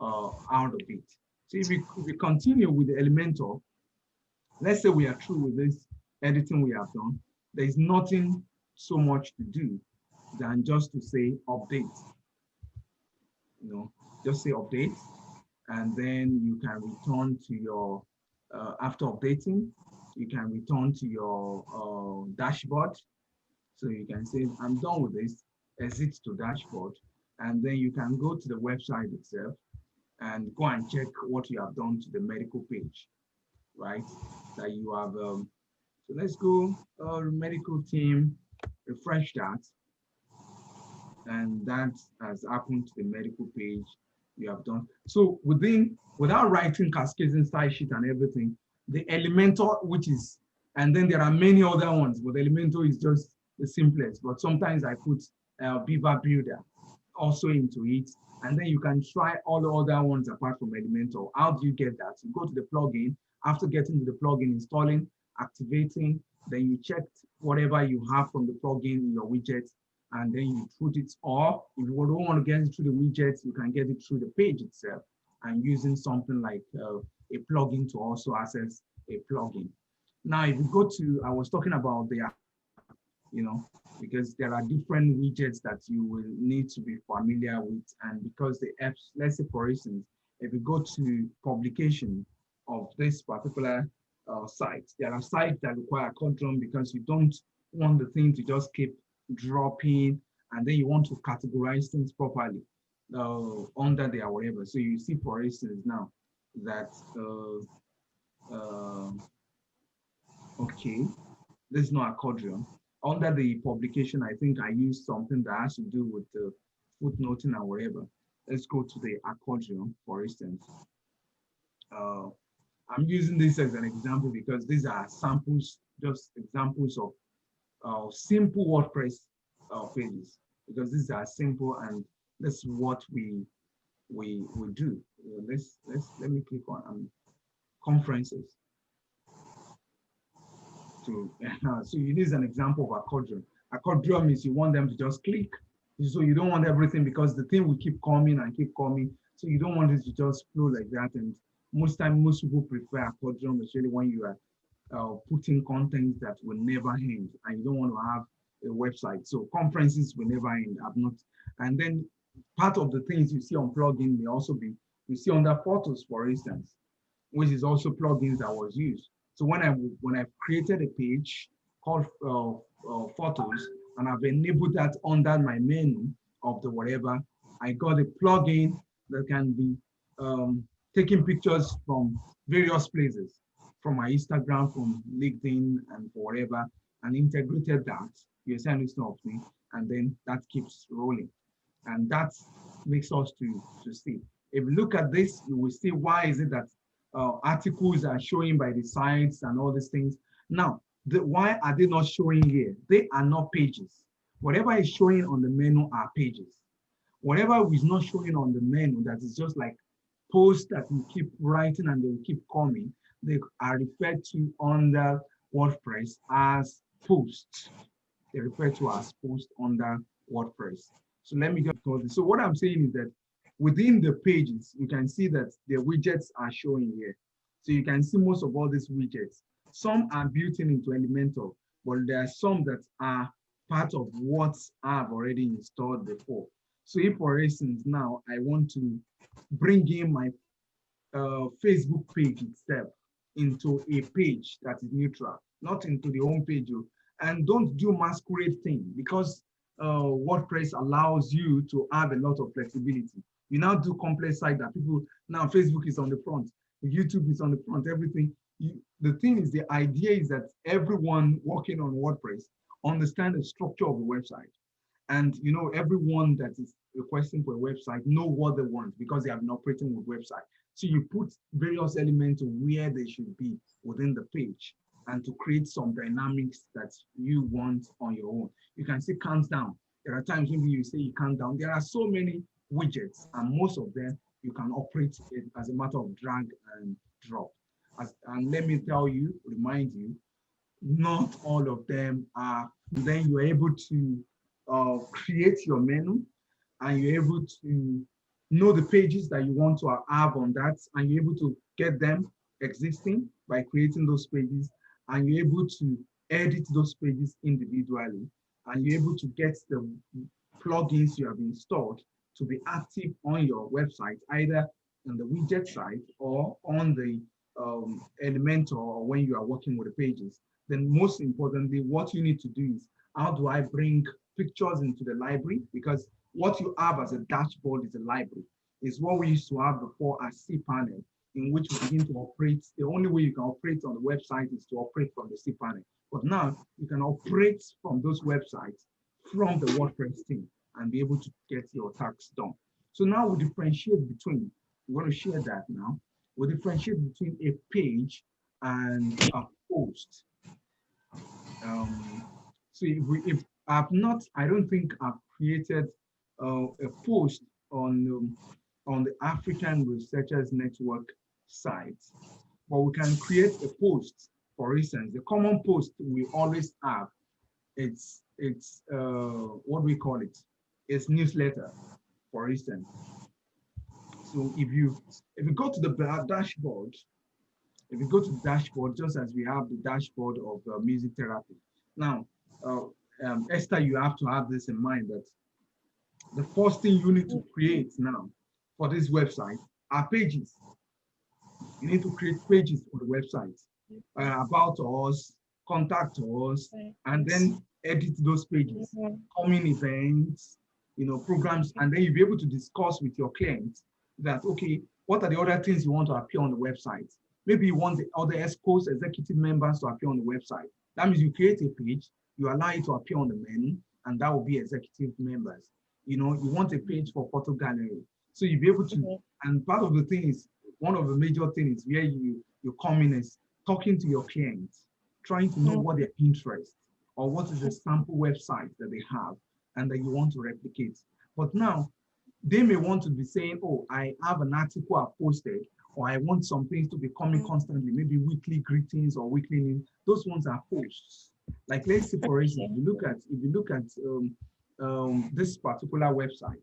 of it. So if we continue with the Elementor, let's say we are through with this editing we have done, there's nothing so much to do than just to say update. Just say update, and then you can return to your, after updating, you can return to your dashboard. So you can say, I'm done with this, exit to dashboard, and then you can go to the website itself and go and check what you have done to the medical page. right? That you have. So let's go medical team, refresh that, and that has happened to the medical page you have done. So without writing cascading style sheet and everything, the Elementor, which is, and then there are many other ones, but Elementor is just the simplest. But sometimes I put Beaver Builder also into it, and then you can try all the other ones apart from Elementor. How do you get that? You go to the plugin. After getting to the plugin, installing, activating, then you check whatever you have from the plugin in your widget, and then you put it, or if you don't want to get it through the widgets, you can get it through the page itself and using something like a plugin to also access a plugin. Now, if you go to, I was talking about the, because there are different widgets that you will need to be familiar with, and because the apps, let's say for instance, if you go to publication of this particular site, there are sites that require control because you don't want the thing to just keep dropping, and then you want to categorize things properly under there, whatever. So you see, for instance, now that, okay, this is not accordion. Under the publication, I think I used something that has to do with the footnoting and whatever. Let's go to the accordion, for instance. Uh, I'm using this as an example because these are samples, just examples of simple WordPress pages, because these are simple and that's what we do. Let me click on conferences to so you use an example of accordion. Accordion means you want them to just click, so you don't want everything because the thing will keep coming and keep coming. So you don't want it to just flow like that. And most people prefer accordion, especially when you are putting content that will never end and you don't want to have a website. So conferences will never end. I've not. And then part of the things you see on plugin may also be, you see under photos, for instance, which is also plugins that was used. So when I created a page called photos, and I've enabled that under my menu of the whatever, I got a plugin that can be taking pictures from various places, from my Instagram, from LinkedIn, and for whatever, and integrated that. You send it to me, and then that keeps rolling, and that makes us to see. If you look at this, you will see why is it that articles are showing by the sites and all these things. Now, why are they not showing here? They are not pages. Whatever is showing on the menu are pages. Whatever is not showing on the menu, that is just like posts that you keep writing and they will keep coming, they are referred to under WordPress as posts. They refer to as posts under WordPress. So let me just call this. So what I'm saying is that within the pages, you can see that the widgets are showing here. So you can see most of all these widgets. Some are built into Elementor, but there are some that are part of what I've already installed before. So if, for instance, now I want to bring in my Facebook page itself into a page that is neutral, not into the home page. And don't do masquerade thing, because WordPress allows you to have a lot of flexibility. You now do complex site that people, now Facebook is on the front, YouTube is on the front, everything. The thing is, the idea is that everyone working on WordPress understand the structure of the website. And everyone that is requesting for a website know what they want because they have been operating with website. So you put various elements where they should be within the page and to create some dynamics that you want on your own. You can see countdown. There are times when you say you count down. There are so many widgets, and most of them you can operate it as a matter of drag and drop. And let me remind you, not all of them are. Then you're able to create your menu, and you're able to know the pages that you want to have on that, and you're able to get them existing by creating those pages, and you're able to edit those pages individually, and you're able to get the plugins you have installed to be active on your website, either on the widget side or on the Elementor, or when you are working with the pages. Then most importantly, what you need to do is, how do I bring pictures into the library? Because what you have as a dashboard is a library. It's what we used to have before as cPanel. in which we begin to operate. The only way you can operate on the website is to operate from the cPanel. But now you can operate from those websites from the WordPress team and be able to get your tasks done. So now we differentiate between, we're going to share that now. We differentiate between a page and a post. So if I've not, I don't think I've created a post on the African Researchers Network site, but we can create a post. For instance, the common post we always have, it's what we call it, it's newsletter, for instance. So if you go to the dashboard, if you go to the dashboard, just as we have the dashboard of music therapy. Now, Esther, you have to have this in mind that the first thing you need to create now for this website are pages. You need to create pages for the website, about us, contact us, and then edit those pages, coming events, programs, and then you'll be able to discuss with your clients that, okay, what are the other things you want to appear on the website? Maybe you want the other ESCOs, executive members, to appear on the website. That means you create a page, you allow it to appear on the menu, and that will be executive members. You want a page for photo gallery. So you'll be able to, and part of the thing is, one of the major things where you come in is talking to your clients, trying to know what their interest or what is the sample website that they have and that you want to replicate. But now they may want to be saying, oh, I have an article I've posted, or I want some things to be coming constantly, maybe weekly greetings or weekly news. Those ones are posts. Like, let's say, for instance, if you look at this particular website,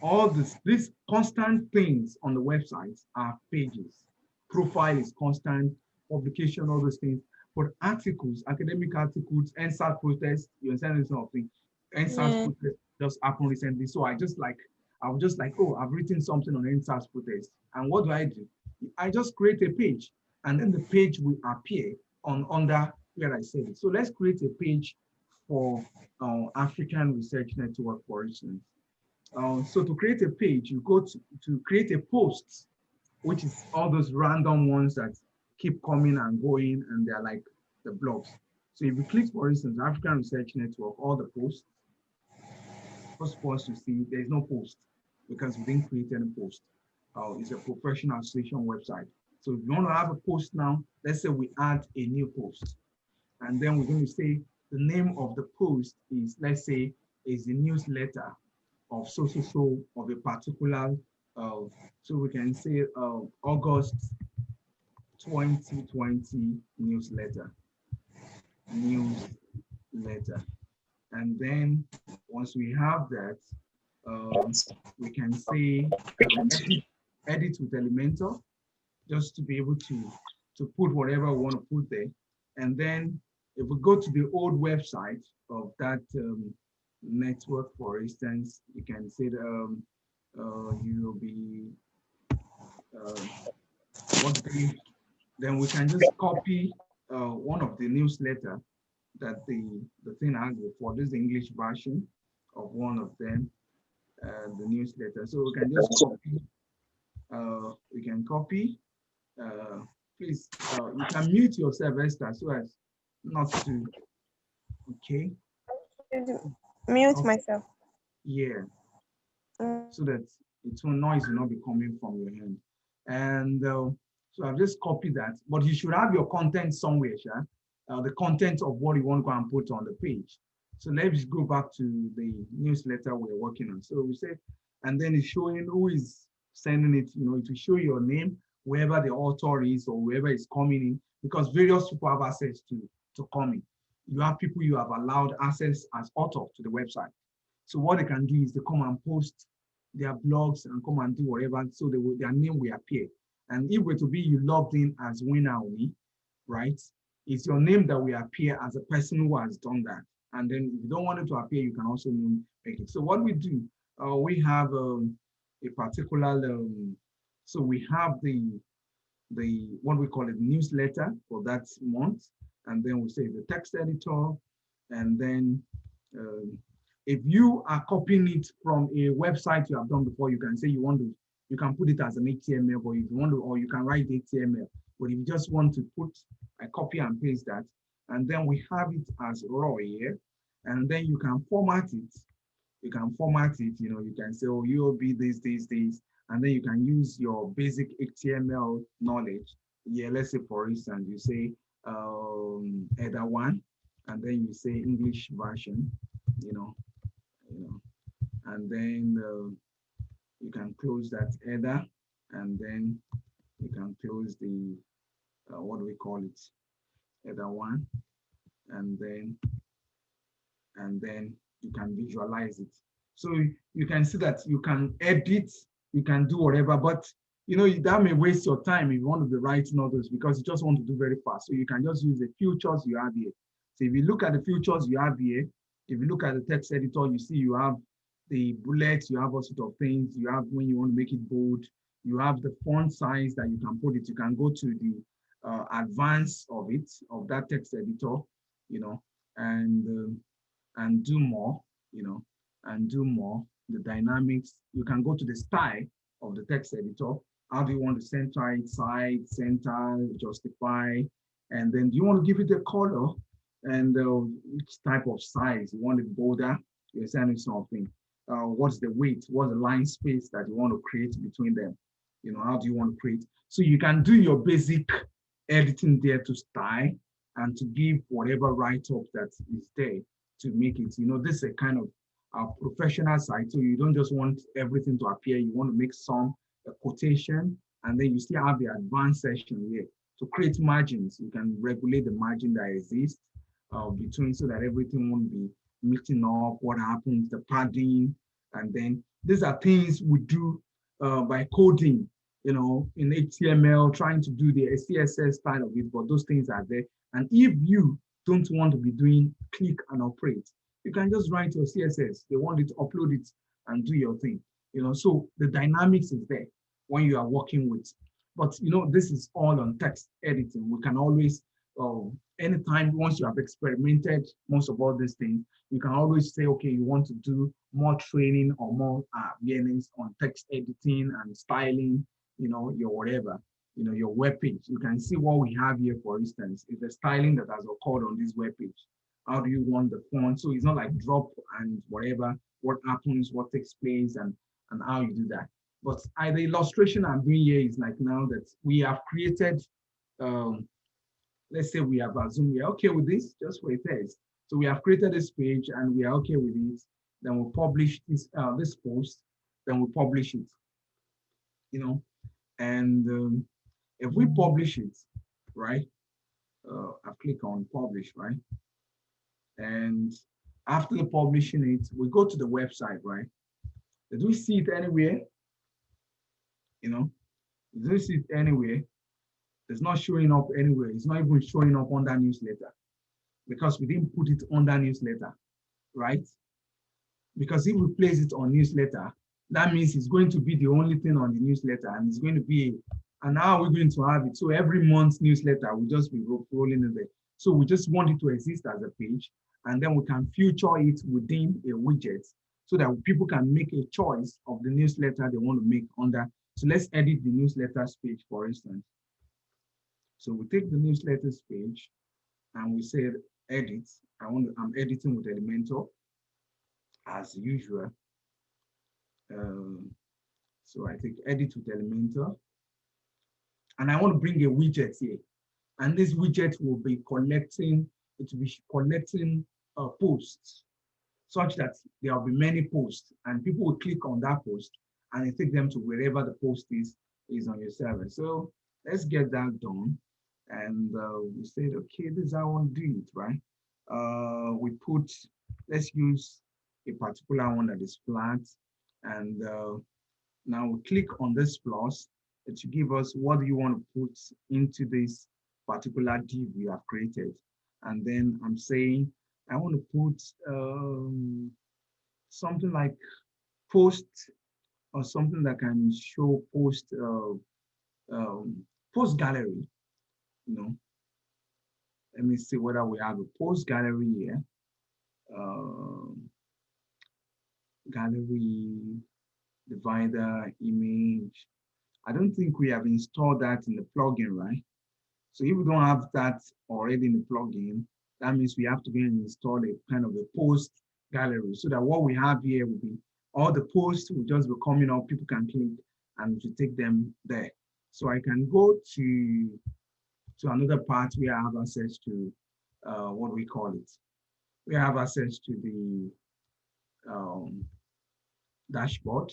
all these constant things on the website are pages. Profile is constant, publication, all those things. But articles, academic articles, NSAT protests, you understand this sort of thing. NSAT protest just happened recently. So I was just like, oh, I've written something on NSAT protest. And what do? I just create a page, and then the page will appear under where I said it. So let's create a page for African Research Network, for instance. So to create a page, you go to create a post, which is all those random ones that keep coming and going, and they're like the blogs. So if you click, for instance, African Research Network, all the posts, first post you see, there's no post because we didn't create any post. It's a professional association website. So if you want to have a post now, let's say we add a new post. And then we're going to say the name of the post is, let's say, is the newsletter of so of a particular, so we can say August 2020 newsletter. And then once we have that, we can say edit with Elementor, just to be able to put whatever we want to put there. And then if we go to the old website of that network, for instance, you can say you will be then we can just copy one of the newsletter that the thing has before. This is the English version of one of them, the newsletter. So we can just copy. We can copy. Please, you can mute yourself, Esther, so as not to. Okay. Mute myself. Yeah. So that noise will not be coming from your hand. And so I've just copied that, but you should have your content somewhere, Sha. The content of what you want to go and put on the page. So let's go back to the newsletter we're working on. So we say, and then it's showing who is sending it, it will show your name, wherever the author is or whoever is coming in, because various people have access to coming. You have people you have allowed access as author to the website. So what they can do is they come and post their blogs and come and do whatever, so their name will appear. And if it to be you logged in as winner only, right? It's your name that will appear as a person who has done that. And then if you don't want it to appear, you can also make it. So what we do, we have a particular, so we have the what we call it newsletter for that month, and then we say the text editor, and then if you are copying it from a website you have done before, you can say you want to you can put it as an HTML, but if you want to, or you can write HTML. But if you just want to put a copy and paste that, and then we have it as raw here, and then you can format it. You can format it, you can say, oh, UOB this, and then you can use your basic HTML knowledge. Yeah, let's say, for instance, you say header 1, and then you say English version, you know, and then you can close that header, and then you can close the, what do we call it, header 1, and then you can visualize it. So you can see that you can edit, you can do whatever, but that may waste your time if you want to be writing all those, because you just want to do very fast. So you can just use the features you have here. So if you look at the features you have here, if you look at the text editor, you see you have the bullets, you have all sorts of things. You have when you want to make it bold, you have the font size that you can put it. You can go to the advance of it, of that text editor, and and do more, and do more. The dynamics, you can go to the style of the text editor. How do you want to center it, side, center, justify, and then do you want to give it a color and which type of size? You want it bolder, you're sending something. What's the weight? What's the line space that you want to create between them? How do you want to create? So you can do your basic editing there to style and to give whatever write-up that is there to make it. This is a kind of professional site. So you don't just want everything to appear. You want to make some quotation, and then you still have the advanced section here to create margins. You can regulate the margin that exists between, so that everything won't be mixing up what happens, the padding. And then these are things we do by coding, in HTML, trying to do the CSS style of it, but those things are there. And if you don't want to be doing click and operate, you can just write your CSS. They want it, upload it, and do your thing. So the dynamics is there when you are working with. But this is all on text editing. We can always, anytime once you have experimented most of all these things, you can always say, okay, you want to do more training or more awareness on text editing and styling, your whatever, your web page. You can see what we have here, for instance, is the styling that has occurred on this web page. How do you want the font? So it's not like drop and whatever, what happens, what takes place, and how you do that. But the illustration I'm doing here is like now that we have created, let's say we have assumed we are okay with this, just for a test. So we have created this page and we are okay with it. Then we'll publish this post, then we'll publish it, and if we publish it, right? I click on publish, right? And after the publishing it, we go to the website, right? Did we see it anywhere? Did we see it anywhere? It's not showing up anywhere. It's not even showing up under newsletter because we didn't put it under newsletter, right? Because if we place it on newsletter, that means it's going to be the only thing on the newsletter, and it's going to be, and how are we going to have it? So every month's newsletter will just be rolling in there. So we just want it to exist as a page, and then we can feature it within a widget so that people can make a choice of the newsletter they want to make under. So let's edit the newsletters page, for instance. So we take the newsletters page and we say edit. I'm editing with Elementor as usual. So I take edit with Elementor, and I want to bring a widget here. And this widget will be collecting, it will be collecting posts such that there will be many posts, and people will click on that post and it take them to wherever the post is on your server. So let's get that done. And we said, okay, this is how I want to do it, right? We put, let's use a particular one that is flat. And now we click on this plus to give us what do you want to put into this particular div we have created. And then I'm saying, I want to put something like post, or something that can show post, post gallery, Let me see whether we have a post gallery here. Gallery, divider, image. I don't think we have installed that in the plugin, right? So if we don't have that already in the plugin, that means we have to go and install a kind of a post gallery so that what we have here will be all the posts will just be coming up, people can click and to take them there. So I can go to another part where I have access to what we call it. We have access to the dashboard.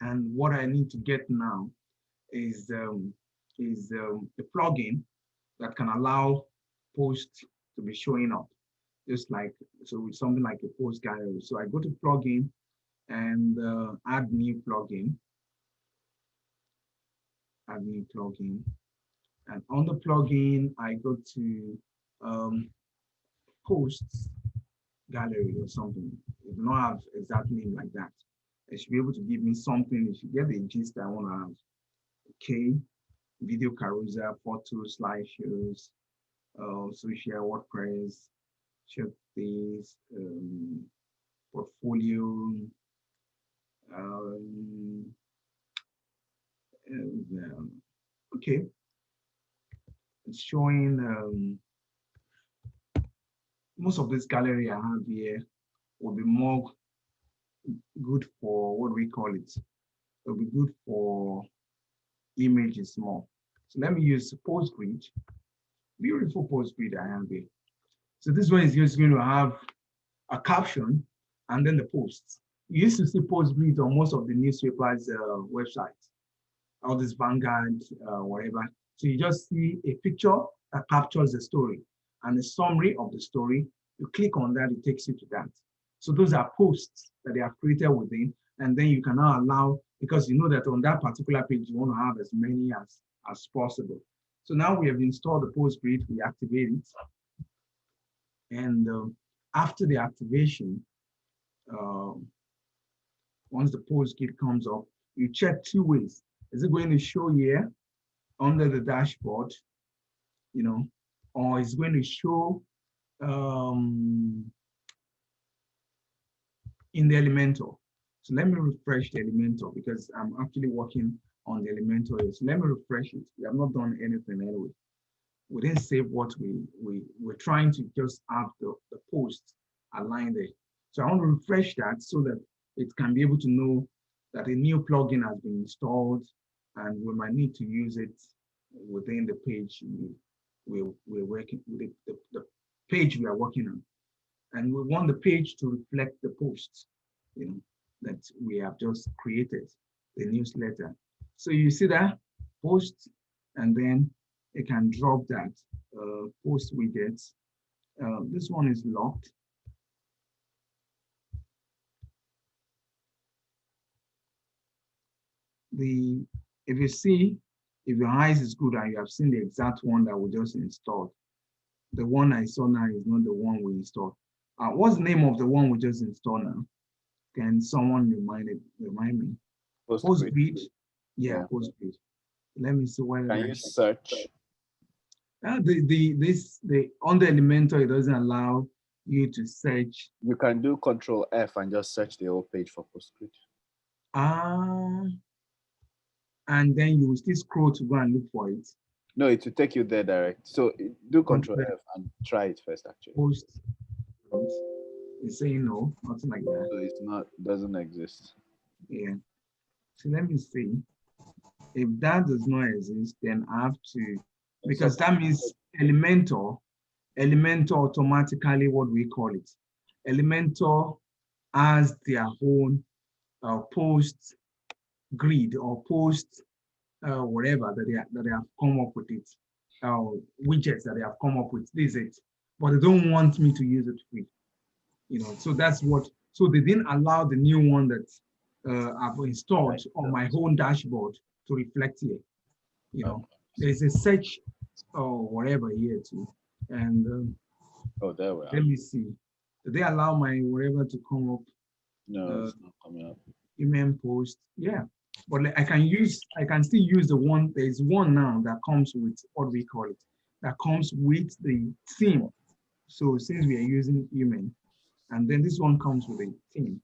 And what I need to get now is a plugin that can allow posts to be showing up, just like, so with something like a post gallery. So I go to plugin and add new plugin, And on the plugin, I go to posts gallery or something. It will not have exactly like that. It should be able to give me something. It should get the gist I want to have. Okay, video carousel, photos, slideshows, social WordPress, check this, portfolio, um, okay, it's showing most of this gallery I have here will be more good for what we call it. It'll be good for images more. So let me use post grid. Beautiful post grid I have here. So this one is just going to have a caption and then the posts. You used to see post grid on most of the newspapers' websites, all this Vanguard, whatever. So you just see a picture that captures the story and a summary of the story. You click on that, it takes you to that. So those are posts that they have created within, and then you can now allow, because you know that on that particular page, you want to have as many as possible. So now we have installed the post grid, we activate it. And after the activation, once the post grid comes up, you check two ways. Is it going to show here under the dashboard, or is it going to show in the Elementor? So let me refresh the Elementor because I'm actually working on the Elementor here. So let me refresh it. We have not done anything anyway. We didn't save what we're trying to just have the post aligned there. So I want to refresh that so that it can be able to know that a new plugin has been installed and we might need to use it within the page we're working with, the page we are working on. And we want the page to reflect the posts, that we have just created, the newsletter. So you see that post, and then it can drop that post widgets. This one is locked. If you see, if your eyes is good and you have seen the exact one that we just installed, the one I saw now is not the one we installed. What's the name of the one we just installed now? Can someone remind me? Post grid. Yeah, post grid. Let me see why. Can you search? On the Elementor, it doesn't allow you to search. You can do Control F and just search the whole page for post grid. And then you will still scroll to go and look for it. No, it will take you there direct. So do Control F and try it first, actually. Post. It's saying no, nothing like that. So it's not, doesn't exist. Yeah. So let me see. If that does not exist, then I have to, because that means Elementor automatically, what we call it, Elementor has their own post grid or post whatever that they have come up with it, widgets that they have come up with. This is it, but they don't want me to use it free. So that's what. So they didn't allow the new one that I've installed on my own dashboard to reflect here. There's a search or whatever here too, and there we are. Let me see. Did they allow my whatever to come up? No, it's not coming up. Email post, yeah. But I can still use the one. There's one now that comes with what we call it, that comes with the theme. So since we are using email, and then this one comes with a theme.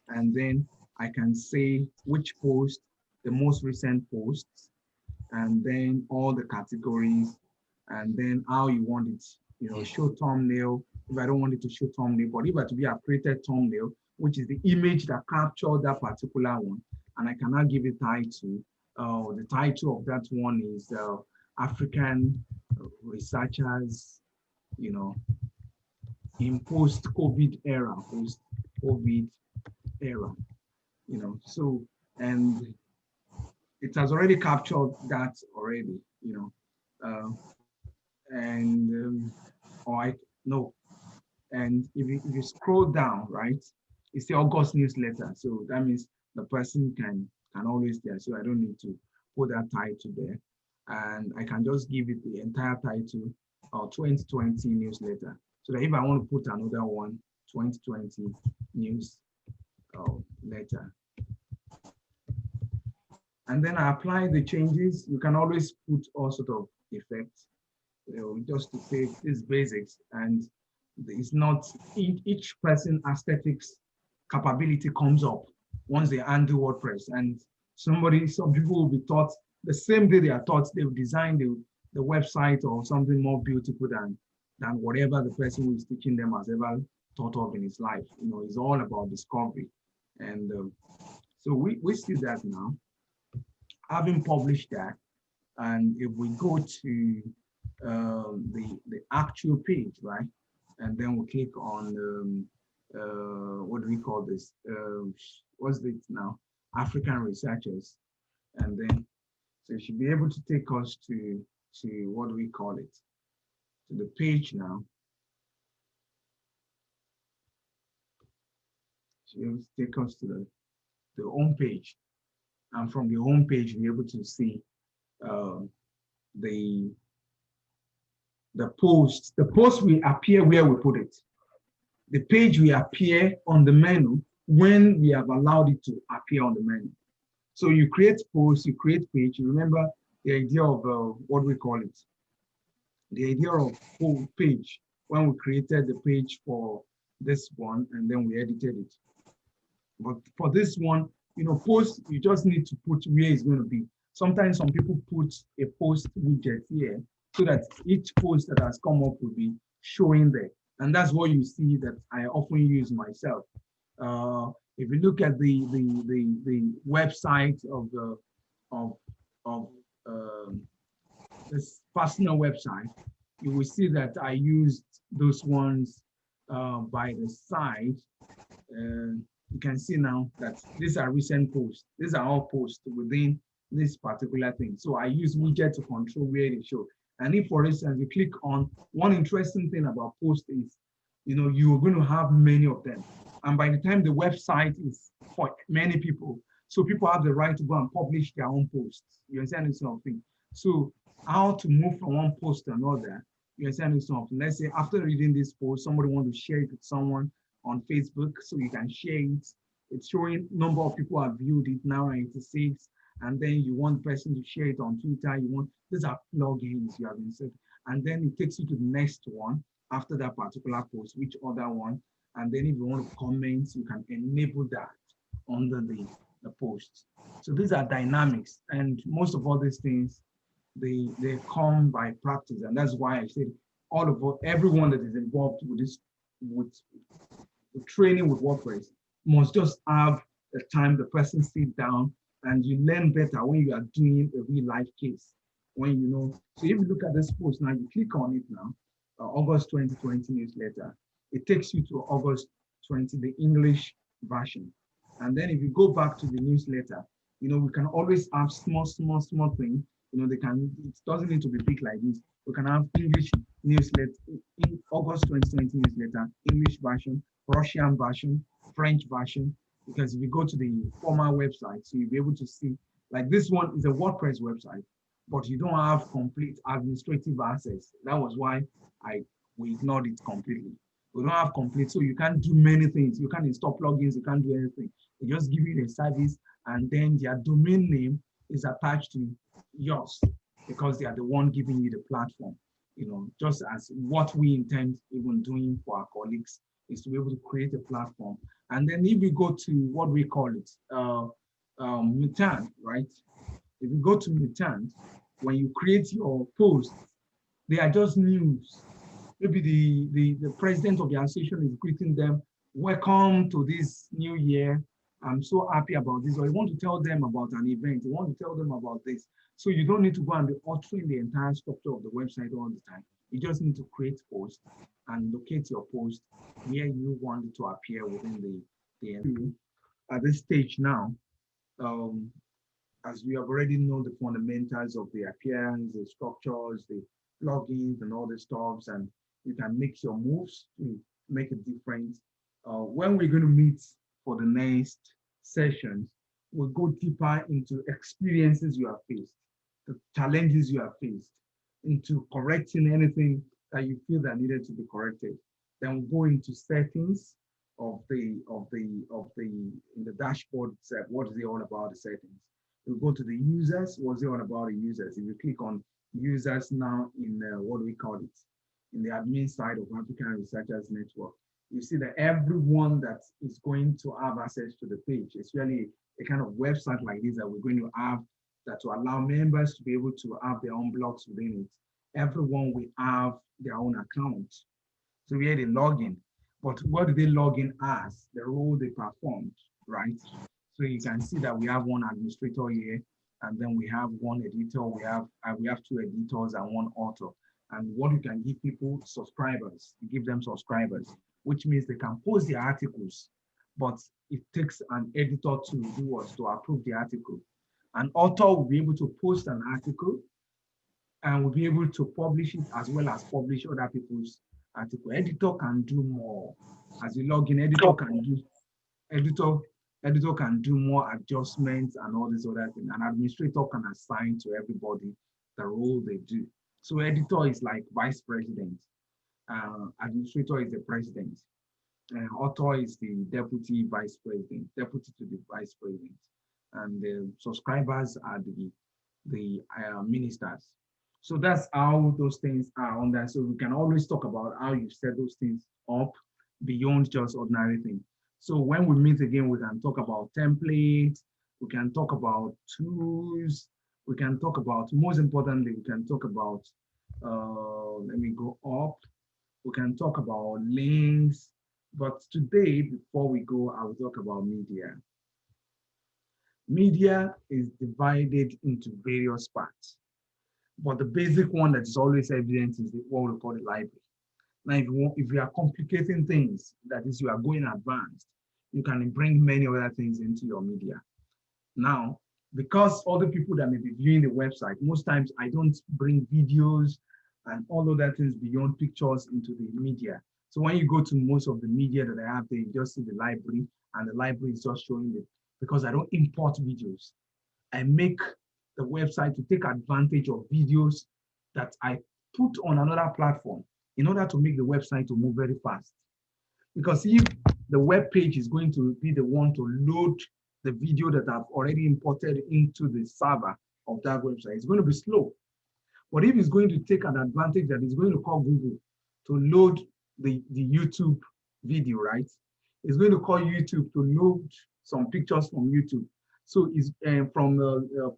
and then I can say which post, the most recent posts, and then all the categories, and then how you want it, show thumbnail. If I don't want it to show thumbnail, but if I to be a created thumbnail, which is the image that captured that particular one, and I cannot give it title. The title of that one is African researchers, in post-COVID era, post-COVID era, so, and it has already captured that already, uh, and or I no, and if you scroll down, right, it's the August newsletter. So that means the person can always there. So I don't need to put that title there, and I can just give it the entire title, 2020 newsletter. So that if I want to put another one, 2020 news letter, and then I apply the changes. You can always put all sort of effects, just to say these basics, and it's not each person aesthetics capability comes up once they undo WordPress, and some people will be taught the same day they are taught, they will design the website or something more beautiful than whatever the person who is teaching them has ever thought of in his life. It's all about discovery, and so we see that now. Having published that, and if we go to the actual page, right, and then we click on what do we call this? What's it now? African researchers, and then so you should be able to take us to what do we call it? To the page now. So take us to the home page, and from the home page, you're able to see the post. The post will appear where we put it. The page will appear on the menu when we have allowed it to appear on the menu. So you create post, you create page. You remember the idea of what we call it? The idea of full page when we created the page for this one, and then we edited it. But for this one, post, you just need to put where it's going to be. Sometimes some people put a post widget here so that each post that has come up will be showing there. And that's what you see that I often use myself. If you look at the website of this personal website, you will see that I used those ones by the side. You can see now that these are recent posts. These are all posts within this particular thing. So I use widget to control where they show. And if, for instance, you click on one interesting thing about posts is, you're going to have many of them. And by the time the website is for many people, so people have the right to go and publish their own posts. You understand this sort of thing? So how to move from one post to another, you understand this sort of thing? Let's say after reading this post, somebody wants to share it with someone on Facebook, so you can share it. It's showing number of people have viewed it now, 96, and then you want the person to share it on Twitter. These are plugins you have inserted, and then it takes you to the next one after that particular post, which other one, and then if you want to comment, you can enable that under the post. So these are dynamics, and most of all these things, they come by practice, and that's why I said everyone that is involved with this, with training with WordPress, must just have the time the person sit down, and you learn better when you are doing a real life case. So if you look at this post now, you click on it now, August 2020 newsletter. It takes you to August 20, the English version. And then if you go back to the newsletter, we can always have small things. It doesn't need to be big like this. We can have English newsletter, in August 2020 newsletter, English version, Russian version, French version, because if you go to the former website, so you'll be able to see, like this one is a WordPress website, but you don't have complete administrative access. That was why we ignored it completely. We don't have complete, so you can't do many things. You can't install plugins, you can't do anything. They just give you a service, and then their domain name is attached to yours because they are the one giving you the platform. Just as what we intend even doing for our colleagues is to be able to create a platform, And then if you go to what we call it, mutant, right? If you go to mutant, when you create your posts, they are just news. Maybe the president of the association is greeting them, welcome to this new year. I'm so happy about this. Or you want to tell them about an event, you want to tell them about this. So you don't need to go and be altering the entire structure of the website all the time. You just need to create posts and locate your post where you want it to appear within the at this stage now. Um, as we have already known the fundamentals of the appearance, the structures, the plugins, and all the stuffs, and you can make your moves to make a difference. When we're going to meet for the next sessions, we'll go deeper into experiences you have faced, the challenges you have faced, into correcting anything that you feel that needed to be corrected. Then we'll go into settings of the in the dashboard itself. What is it all about the settings? You go to the users. What's it all about the users? If you click on users now in what do we call it? In the admin side of African Researchers Network, you see that everyone that is going to have access to the page, especially a kind of website like this that we're going to have that to allow members to be able to have their own blogs within it. Everyone will have their own account. So we had a login. But what do they log in as? The role they performed, right? So you can see that we have one administrator here, and then we have one editor, we have two editors and one author. And what you can give people, subscribers, you give them subscribers, which means they can post their articles, but it takes an editor to do what? To approve the article. An author will be able to post an article and will be able to publish it as well as publish other people's article. Editor can do more. As you log in, editor editor can do more adjustments and all these other things. An administrator can assign to everybody the role they do. So editor is like vice president. Administrator is the president. Author is the deputy vice president, deputy to the vice president. And the subscribers are the ministers. So that's how those things are on that. So we can always talk about how you set those things up beyond just ordinary things. So when we meet again, we can talk about templates, we can talk about tools, we can talk about, most importantly, we can talk about, let me go up, we can talk about links. But today, before we go, I will talk about media. Media is divided into various parts. But the basic one that is always evident is what we call the library. Now, if you are complicating things, that is, you are going advanced, you can bring many other things into your media. Now, because other people that may be viewing the website, most times I don't bring videos and all other things beyond pictures into the media. So when you go to most of the media that I have there, you just see the library, and the library is just showing it because I don't import videos. I make the website to take advantage of videos that I put on another platform in order to make the website to move very fast. Because if the web page is going to be the one to load the video that I've already imported into the server of that website, it's going to be slow. But if it's going to take an advantage that it's going to call Google to load the YouTube video, right? It's going to call YouTube to load some pictures from YouTube. So it's from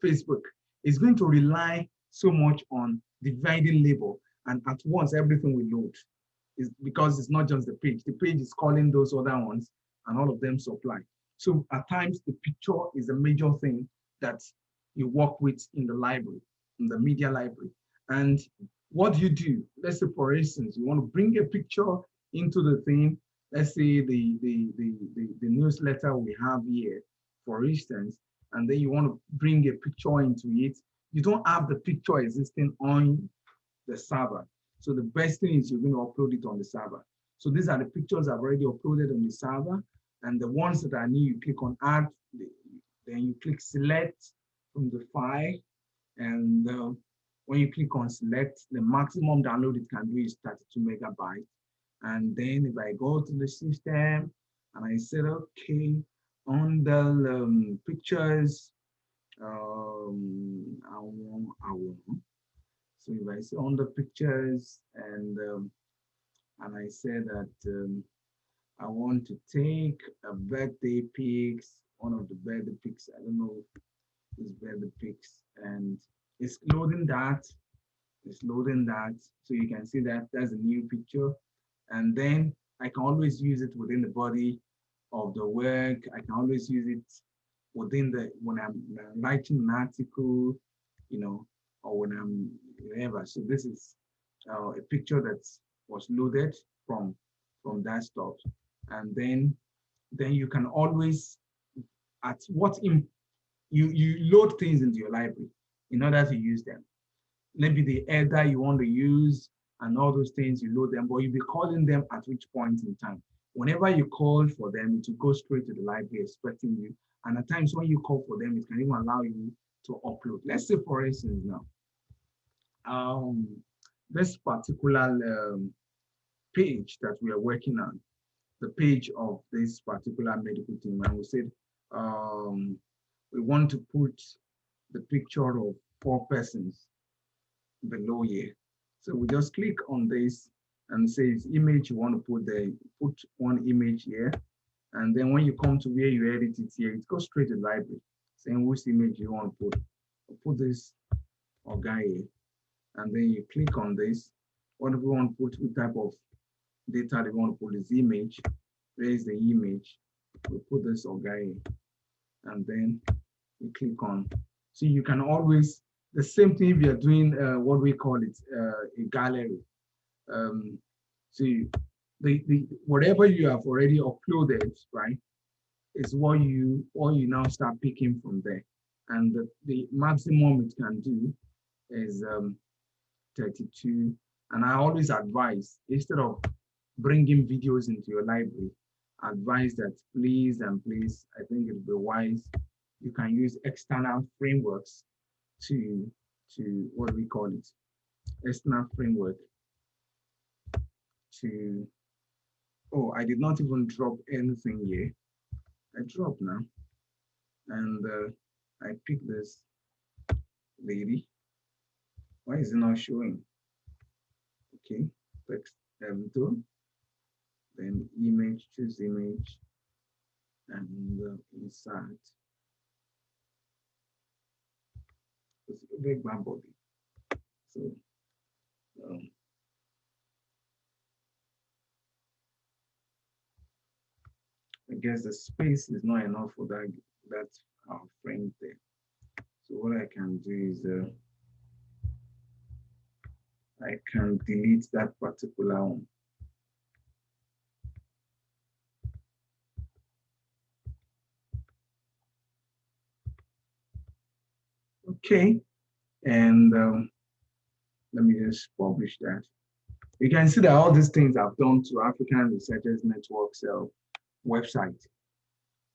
Facebook. It's going to rely so much on dividing label, and at once everything will load. It's because it's not just the page. The page is calling those other ones, and all of them supply. So at times the picture is a major thing that you work with in the library, in the media library. And what do you do? Let's say, for instance, you want to bring a picture into the thing. Let's say the newsletter we have here, for instance, and then you want to bring a picture into it. You don't have the picture existing on the server. So the best thing is you're going to upload it on the server. So these are the pictures I've already uploaded on the server. And the ones that are new, you click on add, then you click select from the file. And when you click on select, the maximum download it can do is 32 megabytes. And then if I go to the system and I said, okay, on the pictures, I want. So if I say on the pictures and I say that I want to take a birthday pics, one of the birthday pics. I don't know this birthday pics, and it's loading that. It's loading that, so you can see that there's a new picture, and then I can always use it within the body of the work. I can always use it within the when I'm writing an article, or when I'm whatever. So this is a picture that was loaded from that stuff, and then you can always at what in you load things into your library in order to use them. Maybe the header you want to use and all those things, you load them, but you'll be calling them at which point in time. Whenever you call for them, it will go straight to the library expecting you. And at times when you call for them, it can even allow you to upload. Let's say, for instance, now, um, this particular page that we are working on, the page of this particular medical team, and we said we want to put the picture of 4 persons below here. So we just click on this and says image you want to put there, put one image here. And then when you come to where you edit it here, it goes straight to the library saying which image you want to put. I'll put this guy here. And then you click on this. What if we want to put, what type of data they want to put this image? Where is the image? We put this guy here. And then you click on. So you can always, the same thing if you're doing what we call it a gallery. So the whatever you have already uploaded, right, is what you now start picking from there. And the maximum it can do is 32. And I always advise, instead of bringing videos into your library, advise that please and please, I think it'd be wise, you can use external frameworks to what we call it, external framework to, oh, I did not even drop anything here. I dropped now. And I picked this lady. Why is it not showing? Okay, text Elementor, then image, choose image, and insert. It's a big body. So I guess the space is not enough for that frame there. So what I can do is I can delete that particular one. Okay, and let me just publish that. You can see that all these things I've done to African Researchers Network's website.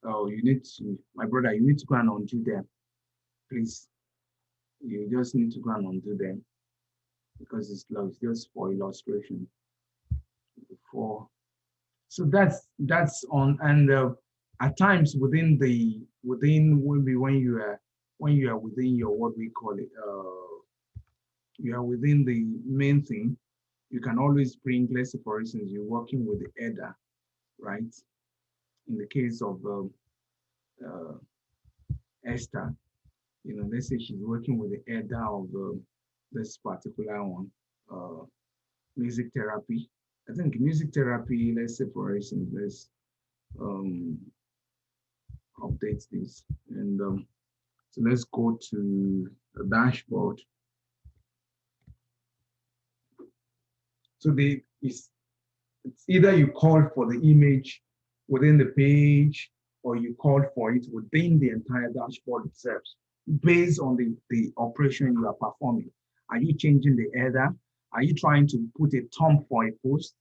Oh, you need to, my brother, you need to go and undo them, please. You just need to go and undo them because it's just for illustration. So that's on, and at times within when you are within your what we call it, you are within the main thing. You can always bring, let's say for instance, you're working with the header, right? In the case of Esther, let's say she's working with the header of this particular one, music therapy. I think music therapy, let's say for instance, let's update this. And so let's go to the dashboard. So it's either you call for the image within the page or you call for it within the entire dashboard itself, based on the operation you are performing. Are you changing the header? Are you trying to put a thumb for a post?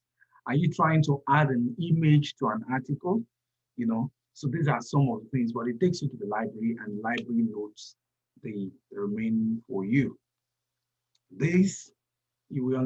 Are you trying to add an image to an article? So these are some of the things, but it takes you to the library and the library loads the remaining for you. This, you will